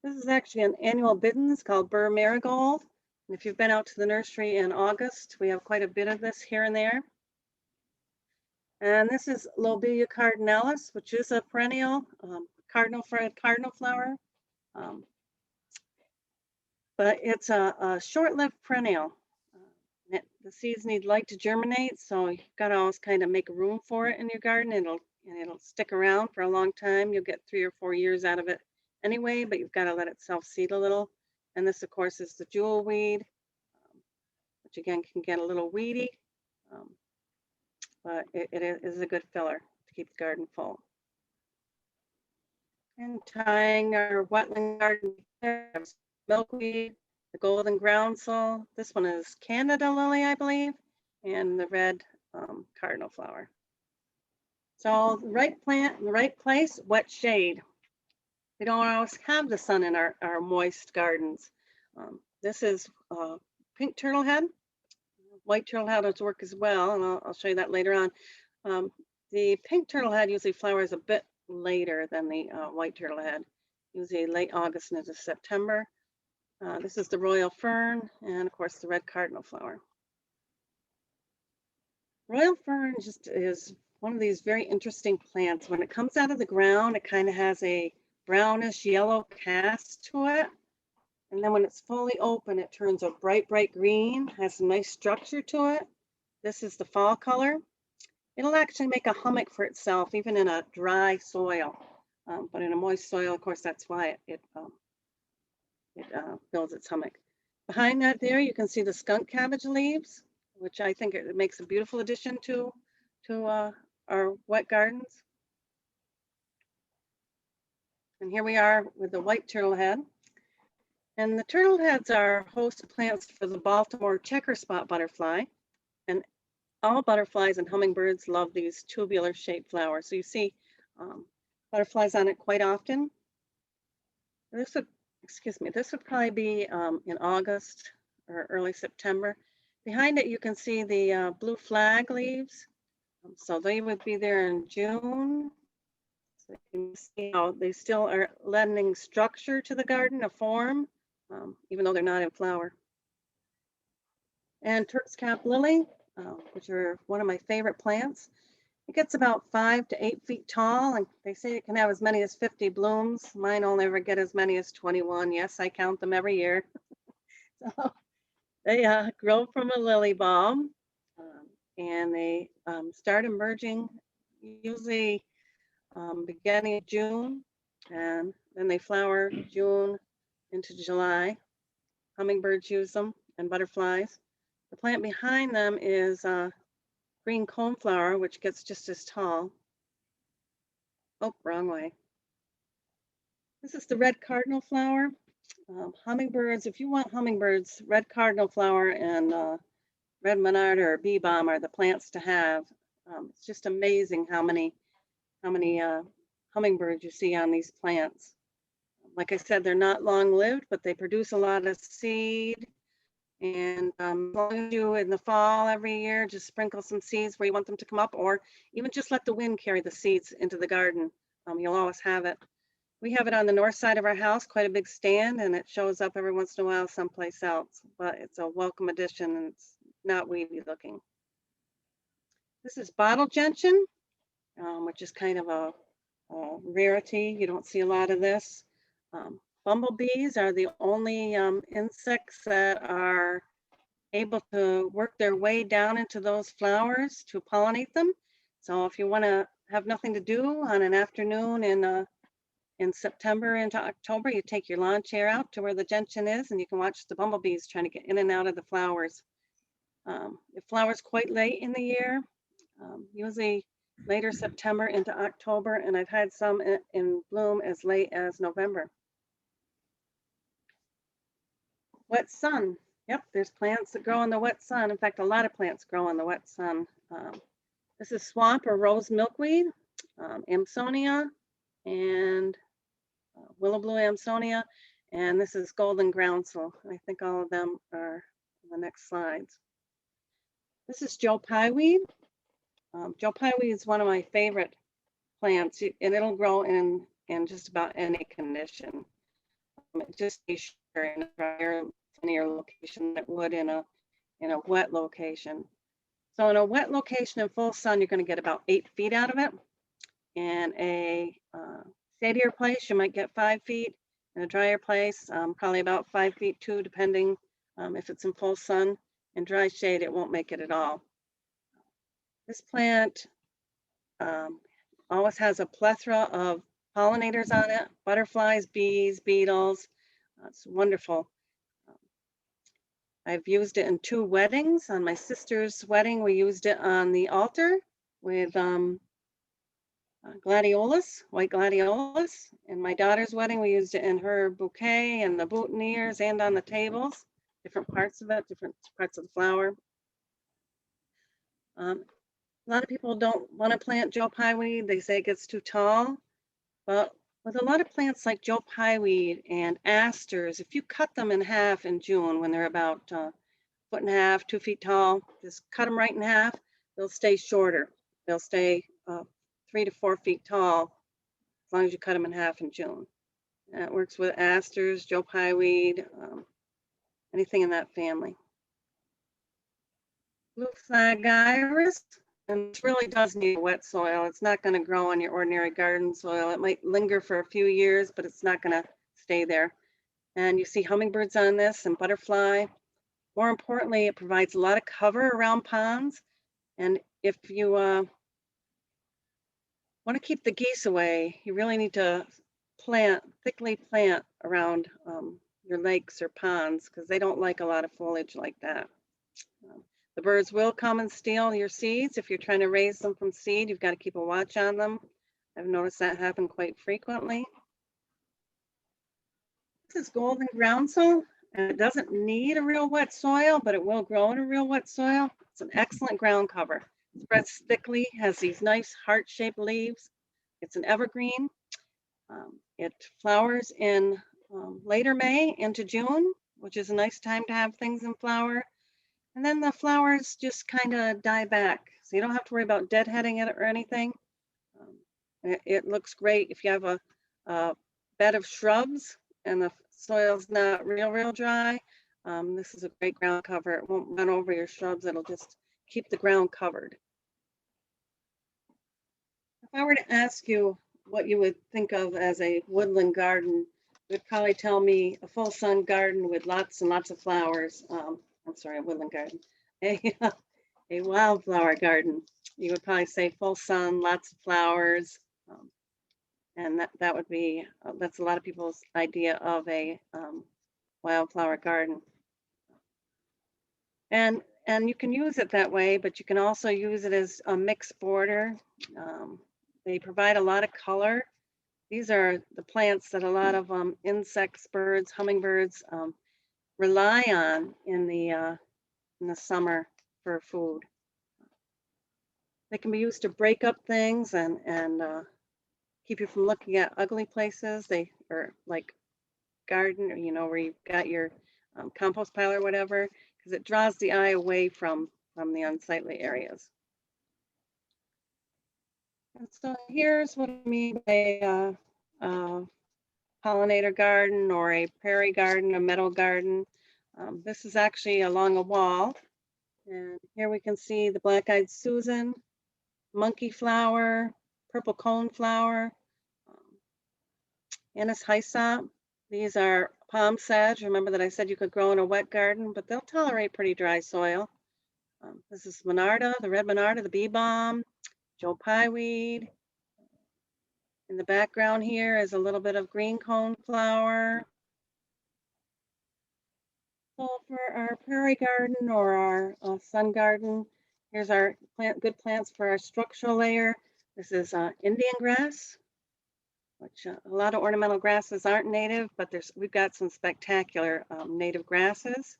This is actually an annual Bidens called Burr Marigold. And if you've been out to the nursery in August, we have quite a bit of this here and there. And this is Lobelia cardinalis, which is a perennial cardinal flower. But it's a short-lived perennial. The seeds need light to germinate, so you've got to always kind of make room for it in your garden. It'll stick around for a long time. You'll get 3 or 4 years out of it anyway, but you've got to let it self-seed a little. And this, of course, is the jewel weed, which again can get a little weedy, but it is a good filler to keep the garden full. And tying our wetland garden, milkweed, the golden groundsel. This one is Canada lily, I believe, and the red cardinal flower. So the right plant in the right place, wet shade. We don't always have the sun in our moist gardens. This is pink turtlehead. White turtlehead does work as well, and I'll show you that later on. The pink turtlehead usually flowers a bit later than the white turtlehead, usually late August into September. This is the royal fern, and of course the red cardinal flower. Royal fern just is one of these very interesting plants. When it comes out of the ground, it kind of has a brownish yellow cast to it. And then when it's fully open, it turns a bright, bright green, has some nice structure to it. This is the fall color. It'll actually make a hummock for itself, even in a dry soil. But in a moist soil, of course, that's why it builds its hummock. Behind that there, you can see the skunk cabbage leaves, which I think it makes a beautiful addition to our wet gardens. And here we are with the white turtlehead. And the turtleheads are host plants for the Baltimore checker spot butterfly. And all butterflies and hummingbirds love these tubular shaped flowers. So you see butterflies on it quite often. This would probably be in August or early September. Behind it, you can see the blue flag leaves. So they would be there in June. So you can see how they still are lending structure to the garden, a form, even though they're not in flower. And Turk's cap lily, which are one of my favorite plants. It gets about 5 to 8 feet tall, and they say it can have as many as 50 blooms. Mine only ever get as many as 21. Yes, I count them every year. So they grow from a lily bulb, and they start emerging usually beginning of June, and then they flower June into July. Hummingbirds use them and butterflies. The plant behind them is green coneflower, which gets just as tall. Oh, wrong way. This is the red cardinal flower. Hummingbirds, if you want hummingbirds, red cardinal flower and red monarda or bee balm are the plants to have. It's just amazing how many hummingbirds you see on these plants. Like I said, they're not long-lived, but they produce a lot of seed. And as long as you in the fall every year just sprinkle some seeds where you want them to come up, or even just let the wind carry the seeds into the garden, you'll always have it. We have it on the north side of our house, quite a big stand, and it shows up every once in a while someplace else, but it's a welcome addition and it's not weedy looking. This is bottle gentian, which is kind of a rarity. You don't see a lot of this. Bumblebees are the only insects that are able to work their way down into those flowers to pollinate them. So if you want to have nothing to do on an afternoon in September into October, you take your lawn chair out to where the gentian is and you can watch the bumblebees trying to get in and out of the flowers. It flowers quite late in the year, usually later September into October, and I've had some in bloom as late as November. Wet sun. Yep, there's plants that grow in the wet sun. In fact, a lot of plants grow in the wet sun. This is swamp or rose milkweed, Amsonia, and willow blue Amsonia, and this is golden groundsel. I think all of them are in the next slides. This is Joe Pye weed. Joe Pye weed is one of my favorite plants, and it'll grow in just about any condition. It just stays in a drier, sunnier location than it would in a wet location. So in a wet location in full sun, you're going to get about 8 feet out of it. In a shadier place, you might get 5 feet. In a drier place, probably about 5 feet too, depending if it's in full sun. In dry shade, it won't make it at all. This plant always has a plethora of pollinators on it, butterflies, bees, beetles. It's wonderful. I've used it in 2 weddings. On my sister's wedding, we used it on the altar with gladiolus, white gladiolus. In my daughter's wedding, we used it in her bouquet and the boutonnieres and on the tables, different parts of it, different parts of the flower. A lot of people don't want to plant Joe Pye weed. They say it gets too tall. But with a lot of plants like Joe Pye weed and asters, if you cut them in half in June when they're about 1.5 feet, 2 feet tall, just cut them right in half, they'll stay shorter. They'll stay 3 to 4 feet tall as long as you cut them in half in June. And it works with asters, Joe Pye weed, anything in that family. Blue flag iris, and this really does need wet soil. It's not going to grow on your ordinary garden soil. It might linger for a few years, but it's not going to stay there. And you see hummingbirds on this and butterfly. More importantly, it provides a lot of cover around ponds. And if you want to keep the geese away, you really need to thickly plant around your lakes or ponds because they don't like a lot of foliage like that. The birds will come and steal your seeds. If you're trying to raise them from seed, you've got to keep a watch on them. I've noticed that happen quite frequently. This is golden groundsel, and it doesn't need a real wet soil, but it will grow in a real wet soil. It's an excellent ground cover. It spreads thickly, has these nice heart-shaped leaves. It's an evergreen. It flowers in later May into June, which is a nice time to have things in flower. And then the flowers just kind of die back. So you don't have to worry about deadheading it or anything. It looks great if you have a bed of shrubs and the soil's not real dry. This is a great ground cover. It won't run over your shrubs. It'll just keep the ground covered. If I were to ask you what you would think of as a woodland garden, you would probably tell me a full sun garden with lots and lots of flowers. I'm sorry, a woodland garden, a wildflower garden. You would probably say full sun, lots of flowers, and that would be, that's a lot of people's idea of a wildflower garden. And you can use it that way, but you can also use it as a mixed border. They provide a lot of color. These are the plants that a lot of insects, birds, hummingbirds, rely on in the summer for food. They can be used to break up things and keep you from looking at ugly places. They are like garden, you know, where you've got your compost pile or whatever, because it draws the eye away from the unsightly areas. And so here's what I mean by pollinator garden or a prairie garden, a meadow garden. This is actually along a wall. And here we can see the black-eyed Susan, monkey flower, purple cone flower, anise hyssop. These are palm sedge. Remember that I said you could grow in a wet garden, but they'll tolerate pretty dry soil. This is Monarda, the red Monarda, the bee balm, Joe Pye weed. In the background here is a little bit of green cone flower. So for our prairie garden or our sun garden, here's our good plants for our structural layer. This is Indian grass, which a lot of ornamental grasses aren't native, but we've got some spectacular native grasses.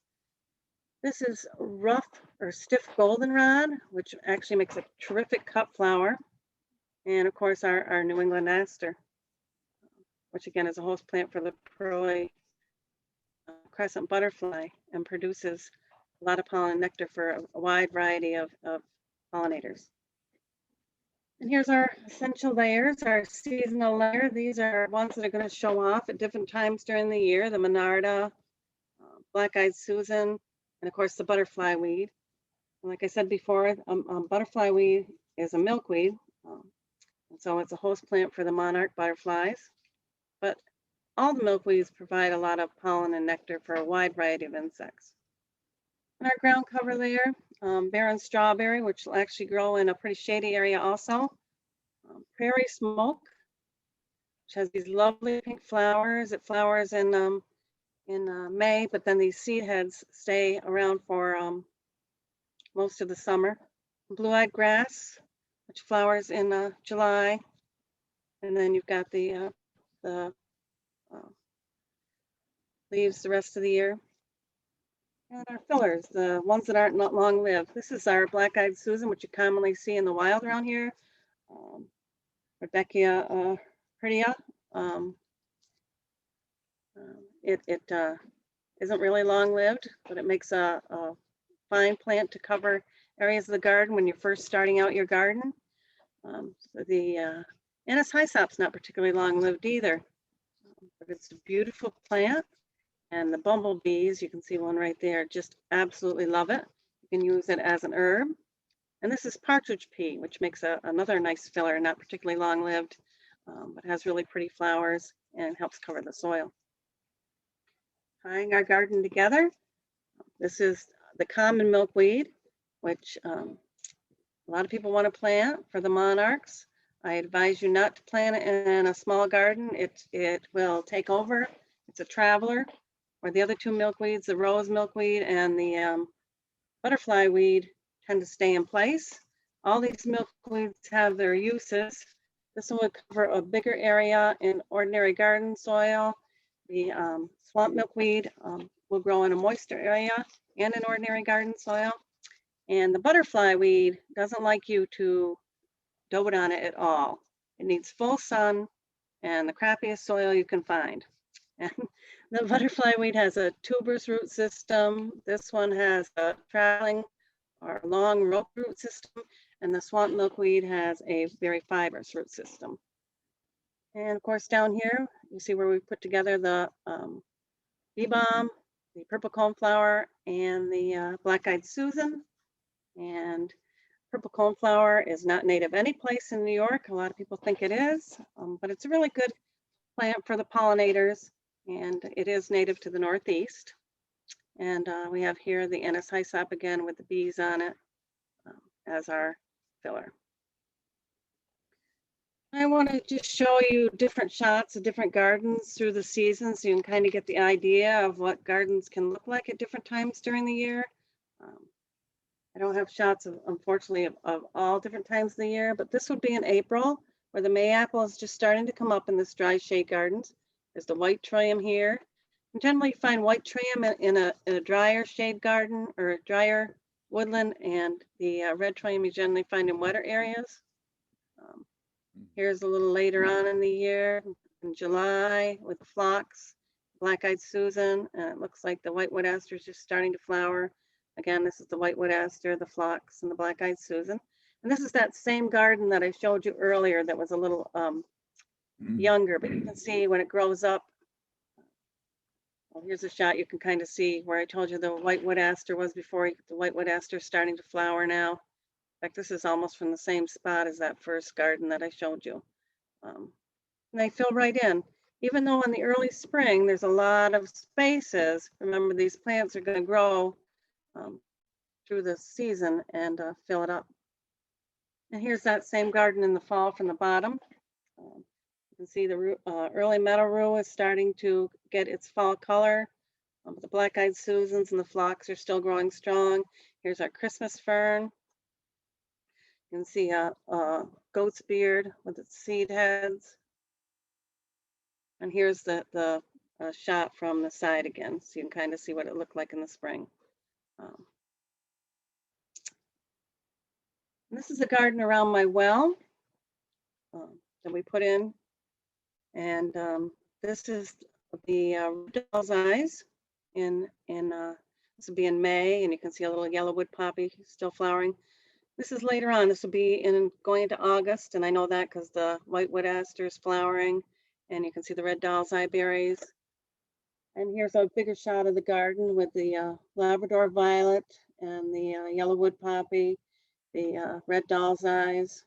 This is rough or stiff goldenrod, which actually makes a terrific cut flower. And of course, our New England aster, which again is a host plant for the pearly crescent butterfly and produces a lot of pollen and nectar for a wide variety of pollinators. And here's our essential layers, our seasonal layer. These are ones that are going to show off at different times during the year, the Monarda, black-eyed Susan, and of course the butterfly weed. And like I said before, butterfly weed is a milkweed, and so it's a host plant for the monarch butterflies. But all the milkweeds provide a lot of pollen and nectar for a wide variety of insects. And our ground cover layer, barren strawberry, which will actually grow in a pretty shady area also. Prairie smoke, which has these lovely pink flowers. It flowers in May, but then these seed heads stay around for most of the summer. Blue-eyed grass, which flowers in July. And then you've got the leaves the rest of the year. And our fillers, the ones that aren't not long-lived. This is our black-eyed Susan, which you commonly see in the wild around here. Rebecca herdia. It isn't really long-lived, but it makes a fine plant to cover areas of the garden when you're first starting out your garden. So the Anise hyssop's not particularly long-lived either, but it's a beautiful plant. And the bumblebees, you can see one right there, just absolutely love it. You can use it as an herb. And this is partridge pea, which makes another nice filler, not particularly long-lived, but has really pretty flowers and helps cover the soil. Tying our garden together, this is the common milkweed, which a lot of people want to plant for the monarchs. I advise you not to plant it in a small garden. It will take over. It's a traveler. Or the other two milkweeds, the rose milkweed and the butterfly weed, tend to stay in place. All these milkweeds have their uses. This one would cover a bigger area in ordinary garden soil. The swamp milkweed will grow in a moister area and in ordinary garden soil. And the butterfly weed doesn't like you to dote on it at all. It needs full sun and the crappiest soil you can find. And the butterfly weed has a tuberous root system. This one has a traveling or long rope root system, and the swamp milkweed has a very fibrous root system. And of course, down here, you see where we put together the bee balm, the purple coneflower, and the black-eyed Susan. And purple coneflower is not native any place in New York. A lot of people think it is, but it's a really good plant for the pollinators, and it is native to the Northeast. And we have here the Anise hyssop again with the bees on it as our filler. I want to just show you different shots of different gardens through the season so you can kind of get the idea of what gardens can look like at different times during the year. I don't have shots, unfortunately, of all different times of the year, but this would be in April, where the mayapple is just starting to come up in this dry shade gardens. There's the white trillium here. You generally find white trillium in a drier shade garden or a drier woodland, and the red trillium you generally find in wetter areas. Here's a little later on in the year, in July, with the phlox, black-eyed Susan, and it looks like the whitewood aster is just starting to flower. Again, this is the whitewood aster, the phlox, and the black-eyed Susan. And this is that same garden that I showed you earlier that was a little younger, but you can see when it grows up. Well, here's a shot you can kind of see where I told you the whitewood aster was before. The whitewood aster is starting to flower now. In fact, this is almost from the same spot as that first garden that I showed you. And they fill right in. Even though in the early spring, there's a lot of spaces, remember these plants are going to grow um, through the season and fill it up. And here's that same garden in the fall from the bottom. You can see the early meadow rue is starting to get its fall color. The black-eyed Susans and the phlox are still growing strong. Here's our Christmas fern. You can see a goat's beard with its seed heads. And here's the shot from the side again, so you can kind of see what it looked like in the spring. This is a garden around my well that we put in. And this is the doll's eyes this will be in May, and you can see a little yellow wood poppy still flowering. This is later on. This will be going into August, and I know that because the white wood aster is flowering, and you can see the red doll's eye berries. And here's a bigger shot of the garden with the Labrador violet and the yellow wood poppy, the red doll's eyes.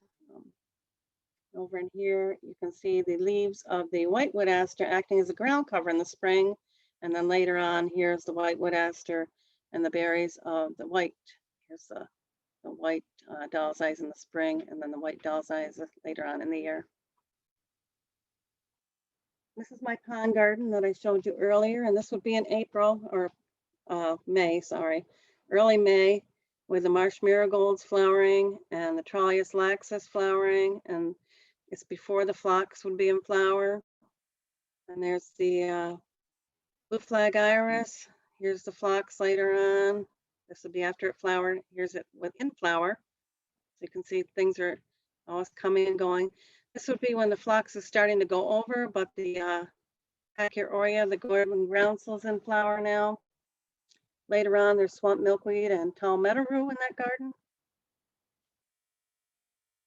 Over in here, you can see the leaves of the white wood aster acting as a ground cover in the spring. And then later on, here's the white wood aster and the berries of the white. Here's the white doll's eyes in the spring, and then the white doll's eyes later on in the year. This is my pond garden that I showed you earlier, and this would be in April or May, sorry, early May, with the marsh marigolds flowering and the Trollius laxus flowering, and it's before the phlox would be in flower. And there's the blue flag iris. Here's the phlox later on. This would be after it flowered. Here's it within flower. So you can see things are always coming and going. This would be when the phlox is starting to go over, but the Pachyaurea, the Gordon groundsel, is in flower now. Later on, there's swamp milkweed and tall meadow rue in that garden.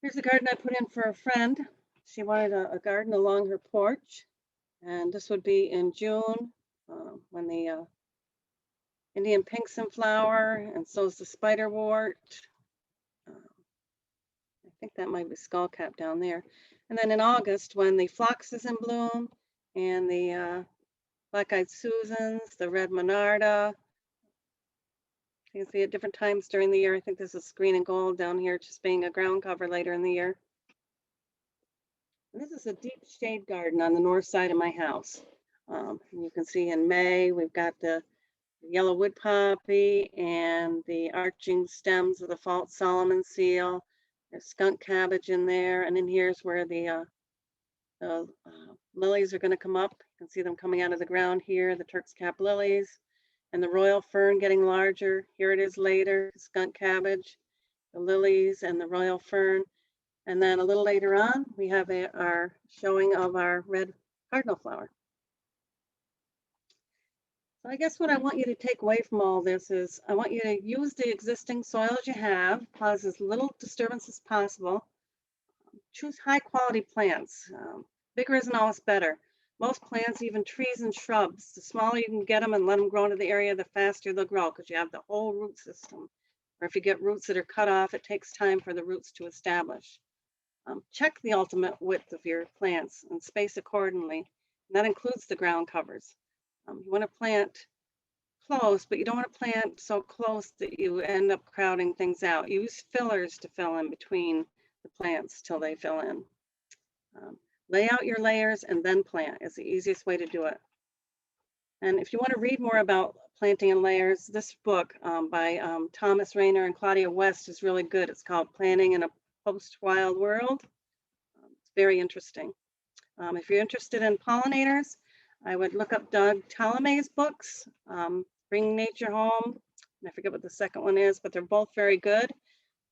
Here's a garden I put in for a friend. She wanted a garden along her porch, and this would be in June when the Indian pink's in flower, and so is the spiderwort. I think that might be skullcap down there. And then in August, when the phlox is in bloom, and the black-eyed Susans, the red monarda. You can see at different times during the year. I think this is green and gold down here, just being a ground cover later in the year. And this is a deep shade garden on the north side of my house. You can see in May, we've got the yellow wood poppy and the arching stems of the false Solomon seal. There's skunk cabbage in there. And in here's where the lilies are going to come up. You can see them coming out of the ground here, the Turk's cap lilies. And the royal fern getting larger. Here it is later, skunk cabbage, the lilies and the royal fern. And then a little later on, we have our showing of our red cardinal flower. So I guess what I want you to take away from all this is I want you to use the existing soils you have, cause as little disturbance as possible. Choose high quality plants. Bigger isn't always better. Most plants, even trees and shrubs, the smaller you can get them and let them grow into the area, the faster they'll grow because you have the whole root system. Or if you get roots that are cut off, it takes time for the roots to establish. Check the ultimate width of your plants and space accordingly. And that includes the ground covers. You want to plant close, but you don't want to plant so close that you end up crowding things out. Use fillers to fill in between the plants till they fill in. Lay out your layers and then plant is the easiest way to do it. And if you want to read more about planting in layers, this book by Thomas Rayner and Claudia West is really good. It's called Planting in a Post-Wild World. It's very interesting. If you're interested in pollinators, I would look up Doug Tolomei's books, Bring Nature Home. I forget what the second one is, but they're both very good.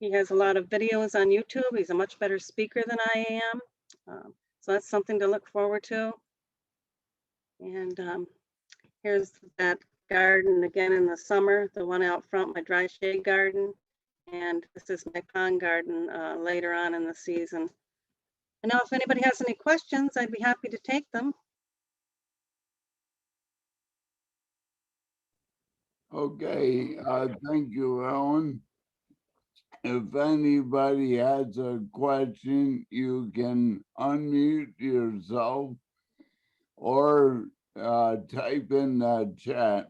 He has a lot of videos on YouTube. He's a much better speaker than I am. So that's something to look forward to. And here's that garden again in the summer, the one out front, my dry shade garden. And this is my pond garden later on in the season. And now if anybody has any questions, I'd be happy to take them. Okay, thank you, Ellen. If anybody has a question, you can unmute yourself or type in the chat.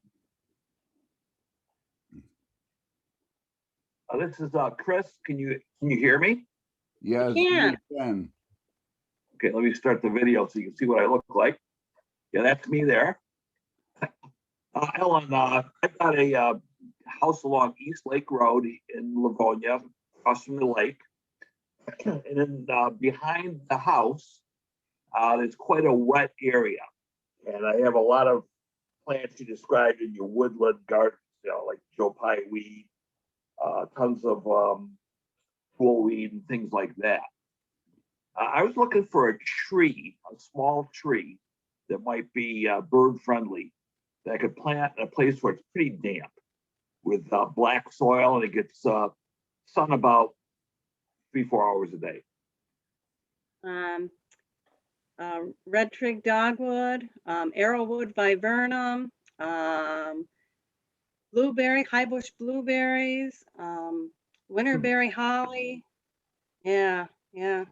This is Chris. Can you hear me? Yes, can. you can. Okay, let me start the video so you can see what I look like. Yeah, that's me there. Ellen, I've got a house along East Lake Road in Livonia, across from the lake. And then behind the house, there's quite a wet area. And I have a lot of plants you described in your woodland gardens, like Joe Pye weed, tons of cool weed and things like that. I was looking for a tree, a small tree that might be bird friendly, that I could plant in a place where it's pretty damp with black soil and it gets sun about 3-4 hours a day. Red twig dogwood, arrowwood viburnum, blueberry, high bush blueberries, winterberry holly. Yeah, yeah.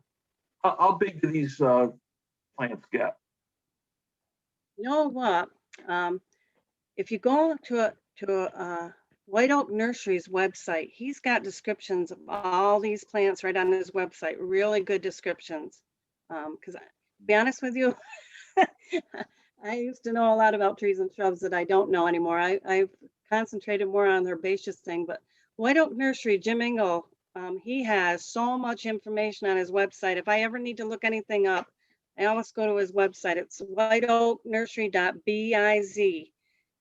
How big do these plants get? You know what? If you go to a White Oak Nursery's website, he's got descriptions of all these plants right on his website. Really good descriptions. Because to be honest with you, I used to know a lot about trees and shrubs that I don't know anymore. I've concentrated more on the herbaceous thing, but White Oak Nursery, Jim Engel, he has so much information on his website. If I ever need to look anything up, I always go to his website. It's whiteoaknursery.biz.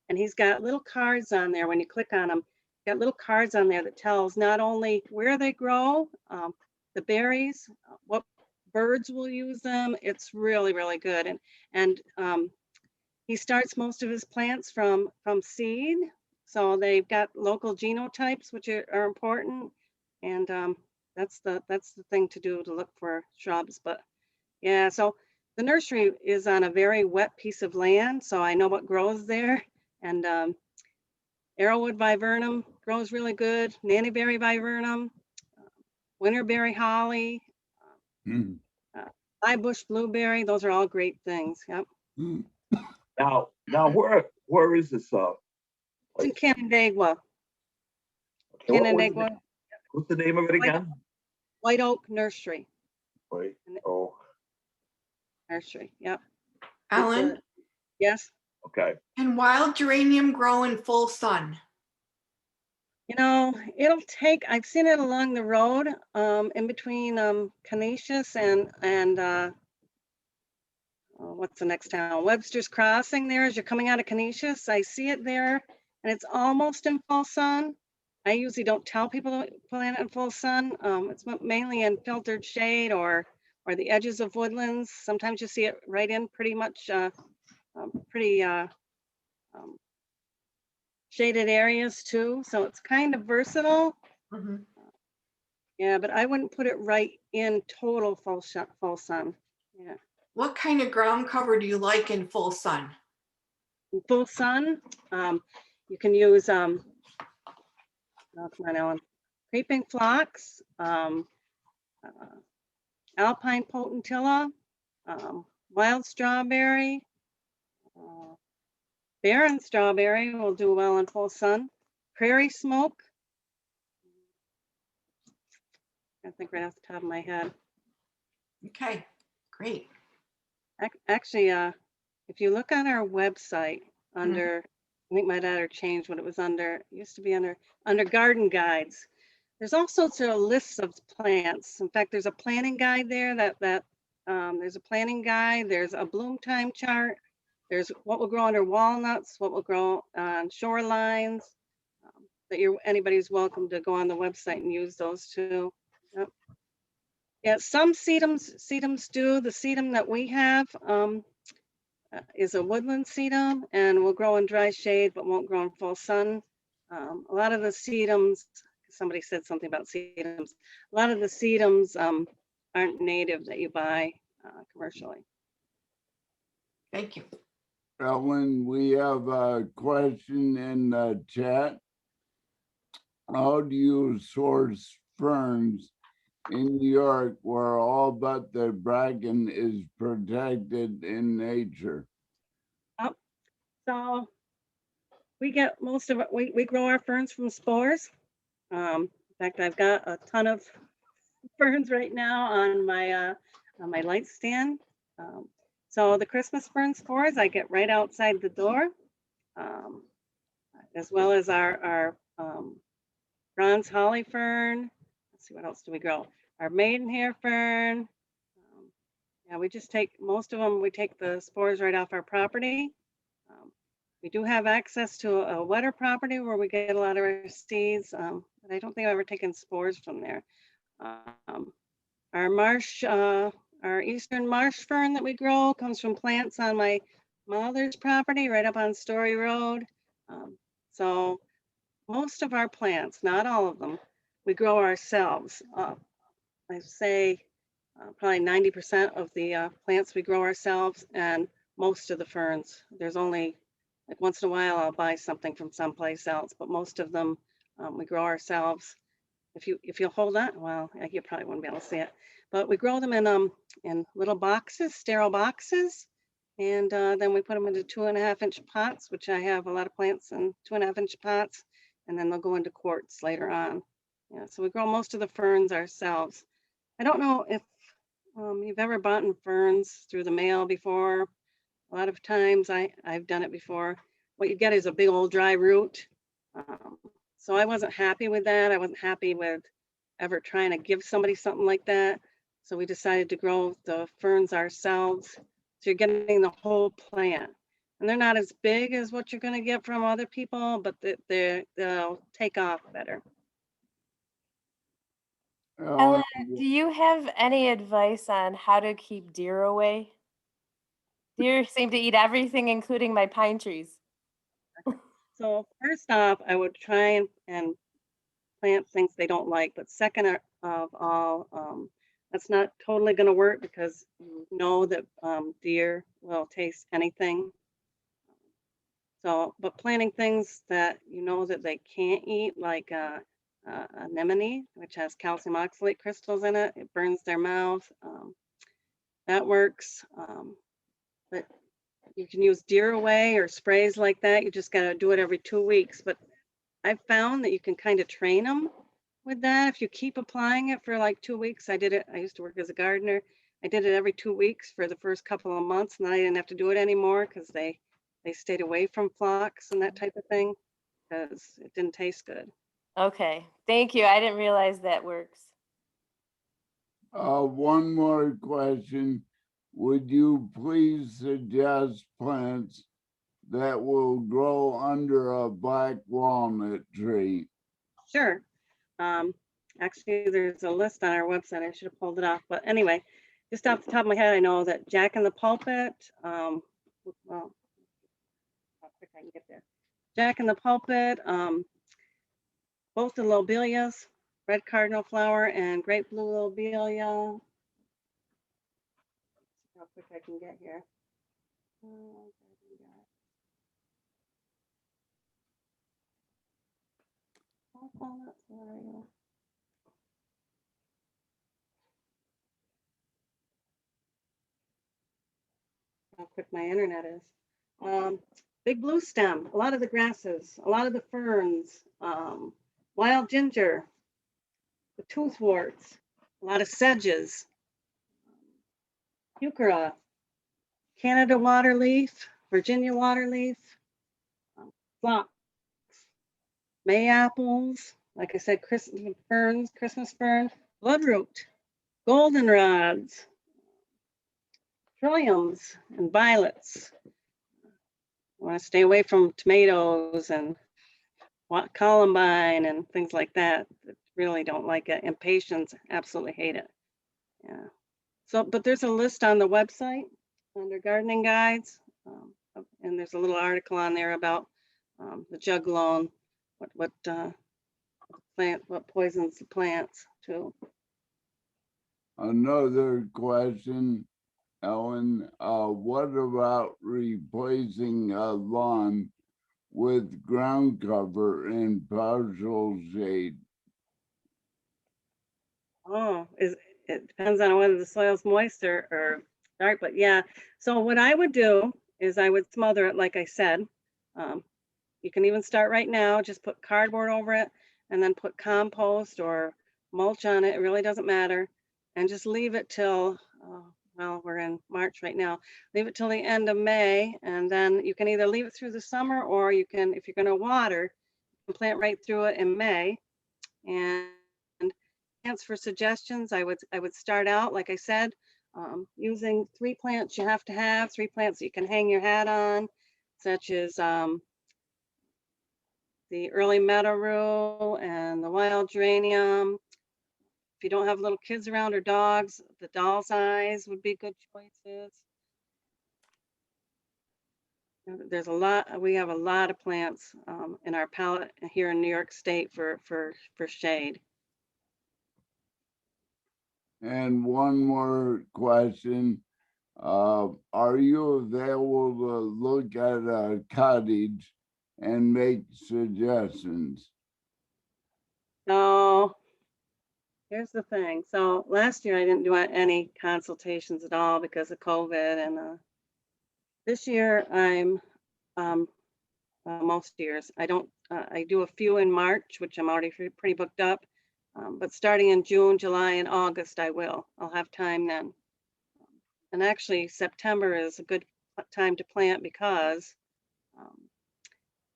And he's got little cards on there. When you click on them, got little cards on there that tells not only where they grow, the berries, what birds will use them. It's really, really good. And he starts most of his plants from seed. So they've got local genotypes, which are important. And that's the thing to do, to look for shrubs. But yeah, so the nursery is on a very wet piece of land. So I know what grows there. And arrowwood viburnum grows really good. Nannyberry viburnum, winterberry holly, high bush blueberry. Those are all great things. Yep. Now, where is this? It's in Canandaigua. Okay, Canandaigua, what's the name of it again? White Oak Nursery. Wait, oh, Nursery. Yep. Ellen, Yes. okay. can wild geranium grow in full sun? You know, it'll take, I've seen it along the road, in between Canisius and what's the next town? Webster's Crossing there as you're coming out of Canisius. I see it there and it's almost in full sun. I usually don't tell people to plant it in full sun. It's mainly in filtered shade or the edges of woodlands. Sometimes you see it right in pretty much pretty shaded areas too. So it's kind of versatile. Mhm. Yeah, but I wouldn't put it right in total full sun. Yeah. What kind of ground cover do you like in full sun? In full sun, you can use, oh, come on, Ellen, creeping phlox, alpine potentilla, wild strawberry, barren strawberry will do well in full sun, prairie smoke. I think right off the top of my head. Okay, great. Actually, if you look on our website under, I think my daughter changed what it was under. It used to be under garden guides. There's all sorts of lists of plants. In fact, there's a planting guide there there's a planting guide. There's a bloom time chart. There's what will grow under walnuts, what will grow on shorelines. Anybody's welcome to go on the website and use those too. Yep. Yeah, some sedums do. The sedum that we have is a woodland sedum and will grow in dry shade, but won't grow in full sun. A lot of the sedums, somebody said something about sedums. A lot of the sedums aren't native that you buy commercially. Thank you. Ellen, we have a question in the chat. How do you source ferns in New York where all but the bracken is protected in nature? So we get most of it, we grow our ferns from spores. In fact, I've got a ton of ferns right now on my light stand. Um, so the Christmas fern spores I get right outside the door, um, as well as our bronze holly fern. Let's see, what else do we grow? Our maidenhair fern. Yeah, we just take most of them. We take the spores right off our property. Um, we do have access to a wetter property where we get a lot of our seeds, but I don't think I've ever taken spores from there. Um, our marsh, our eastern marsh fern that we grow comes from plants on my mother's property right up on Story Road. So most of our plants, not all of them, we grow ourselves. I say probably 90% of the plants we grow ourselves, and most of the ferns. There's only, like, once in a while I'll buy something from someplace else, but most of them we grow ourselves. If you'll hold on, well, you probably wouldn't be able to see it, but we grow them in little boxes, sterile boxes, and then we put them into 2.5-inch pots, which I have a lot of plants in 2.5-inch pots, and then they'll go into quartz later on. Yeah, so we grow most of the ferns ourselves. I don't know if you've ever bought ferns through the mail before. A lot of times I've done it before. What you get is a big old dry root. So I wasn't happy with that. I wasn't happy with ever trying to give somebody something like that. So we decided to grow the ferns ourselves. So you're getting the whole plant. And they're not as big as what you're going to get from other people, but they'll take off better. Ellen, do you have any advice on how to keep deer away? Deer seem to eat everything, including my pine trees. So first off, I would try and plant things they don't like, but second of all, that's not totally going to work because you know that deer will taste anything. So, but planting things that you know that they can't eat, like anemone, which has calcium oxalate crystals in it, it burns their mouth. That works. But you can use deer away or sprays like that. You just got to do it every 2 weeks. But I've found that you can kind of train them with that. If you keep applying it for like 2 weeks, I did it. I used to work as a gardener. I did it every 2 weeks for the first couple of months, and then I didn't have to do it anymore because they stayed away from flocks and that type of thing because it didn't taste good. Okay, thank you. I didn't realize that works. One more question. Would you please suggest plants that will grow under a black walnut tree? Sure. Actually, there's a list on our website. I should have pulled it off. But anyway, just off the top of my head, I know that Jack in the Pulpit, well, how quick I can get there. Jack in the Pulpit, both the lobelias, red cardinal flower and great blue lobelia. How quick I can get here. How quick my internet is. Big blue stem, a lot of the grasses, a lot of the ferns, wild ginger, the toothworts, a lot of sedges, heuchera, Canada waterleaf, Virginia waterleaf, phlox, May apples, like I said, Christmas fern, bloodroot, goldenrods, trilliums, and violets. I want to stay away from tomatoes and columbine and things like that. Really don't like it. Impatiens absolutely hate it. Yeah. So, but there's a list on the website under gardening guides, and there's a little article on there about the juglone, what poisons the plants too. Another question, Ellen, what about replacing a lawn with ground cover and partial shade? Oh, it depends on whether the soil's moist or dark, but yeah. So what I would do is I would smother it, like I said. You can even start right now, just put cardboard over it and then put compost or mulch on it. It really doesn't matter. And just leave it till, well, we're in March right now. Leave it till the end of May. And then you can either leave it through the summer, or you can, if you're going to water, you can plant right through it in May. And plants for suggestions, I would start out, like I said, using 3 plants you have to have, 3 plants that you can hang your hat on, such as the early meadow rue and the wild geranium. If you don't have little kids around or dogs, the doll's eyes would be good choices. There's a lot, we have a lot of plants in our palette here in New York State for shade. And one more question. Are you available to look at a cottage and make suggestions? So here's the thing. So last year I didn't do any consultations at all because of COVID, and this year I'm most years I don't. I do a few in March, which I'm already pretty booked up. But starting in June, July, and August, I'll have time then. And actually, September is a good time to plant because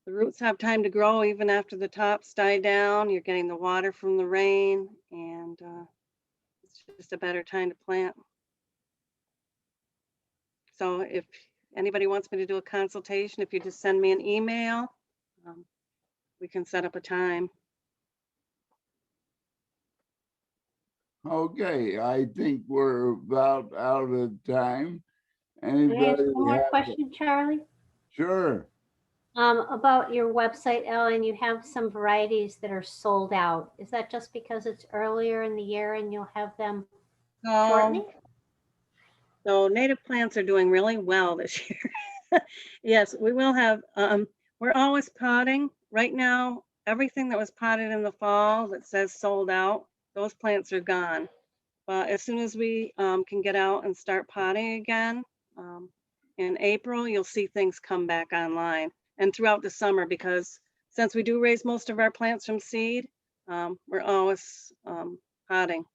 the roots have time to grow even after the tops die down. You're getting the water from the rain, and it's just a better time to plant. So if anybody wants me to do a consultation, if you just send me an email, we can set up a time. Okay, I think we're about out of time. Can I ask Anybody one more have? question, Charlie? Sure. About your website, Ellen, you have some varieties that are sold out. Is that just because it's earlier in the year and you'll have them shortening? So native plants are doing really well this year. Yes, we will have, we're always potting. Right now, everything that was potted in the fall that says sold out, those plants are gone. But as soon as we can get out and start potting again, in April, you'll see things come back online, and throughout the summer, because since we do raise most of our plants from seed, we're always potting,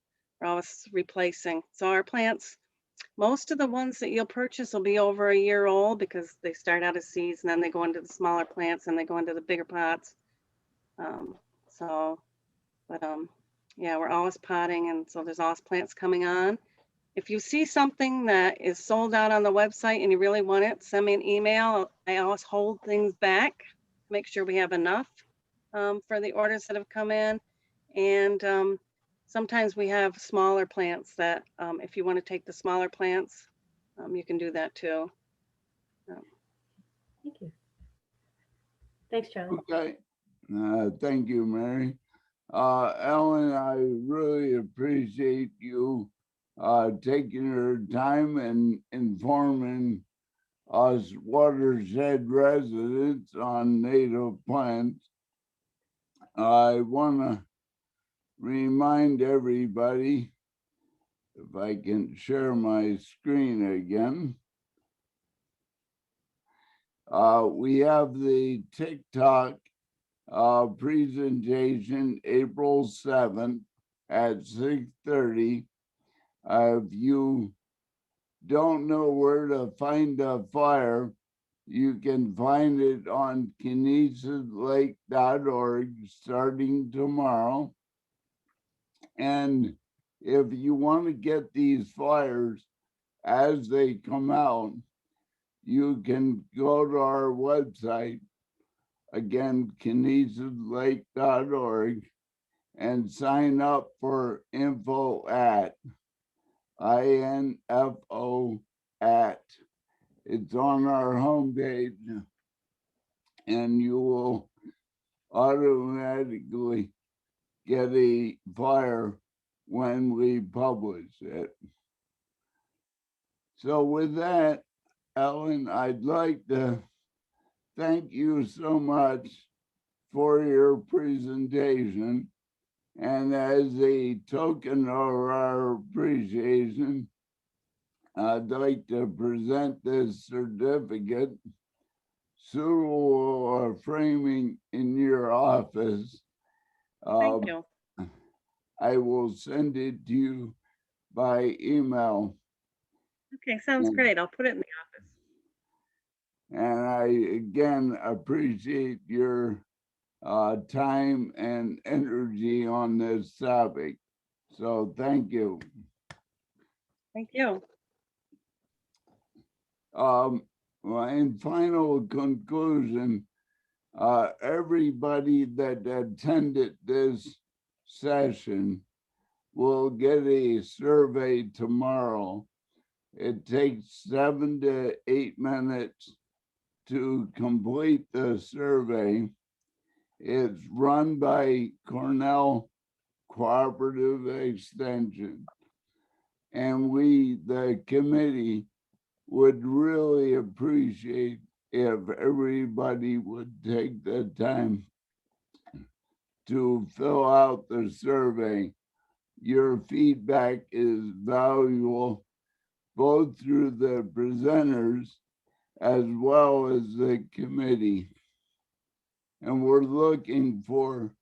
we're always replacing. So our plants, most of the ones that you'll purchase will be over a year old because they start out as seeds and then they go into the smaller plants and they go into the bigger pots. Yeah, we're always potting, and so there's always plants coming on. If you see something that is sold out on the website and you really want it, send me an email. I always hold things back, make sure we have enough for the orders that have come in. And sometimes we have smaller plants that if you want to take the smaller plants, you can do that too. Thank you. Thanks, Charlie. Okay. Thank you, Mary. Ellen, I really appreciate you taking your time and informing us watershed residents on native plants. I want to remind everybody, if I can share my screen again, we have the TikTok presentation April 7th at 6:30. If you don't know where to find a flyer, you can find it on KenesaLake.org starting tomorrow. And if you want to get these flyers as they come out, you can go to our website, again, KenesaLake.org, and sign up for info@. It's on our homepage, and you will automatically get a flyer when we publish it. So with that, Ellen, I'd like to thank you so much for your presentation. And as a token of our appreciation, I'd like to present this certificate. suitable framing in your office, Thank you. I will send it to you by email. Okay, sounds And- great. I'll put it in the office. And I again appreciate your time and energy on this topic. So thank you. Thank you. Well, in final conclusion, everybody that attended this session will get a survey tomorrow. It takes 7 to 8 minutes to complete the survey. It's run by Cornell Cooperative Extension. And we, the committee, would really appreciate if everybody would take the time to fill out the survey. Your feedback is valuable both through the presenters as well as the committee. And we're looking for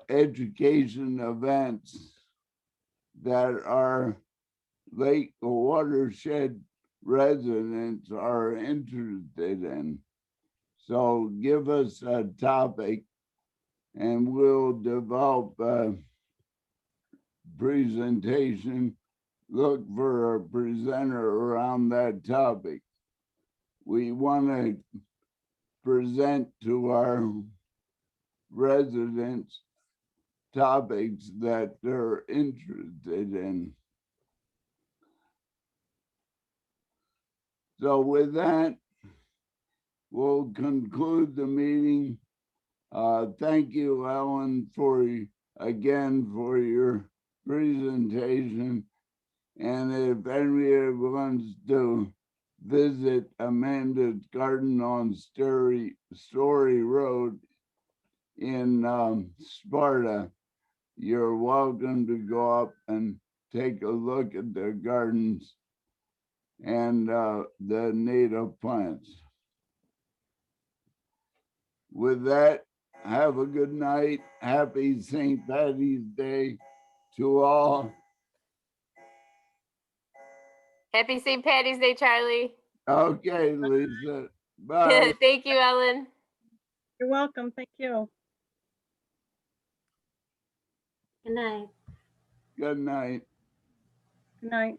education events that our lake watershed residents are interested in. So give us a topic and we'll develop a presentation. Look for a presenter around that topic. We want to present to our residents topics that they're interested in. So with that, we'll conclude the meeting. Thank you, Ellen, for your presentation. And if anyone wants to visit Amanda's Garden on Story Road in Sparta, you're welcome to go up and take a look at the gardens and the native plants. With that, have a good night. Happy St. Patty's Day to all. Happy St. Patty's Day, Charlie. Okay, Lisa. Bye. Thank you, Ellen. You're welcome. Thank you. Good night. Good night. Good night.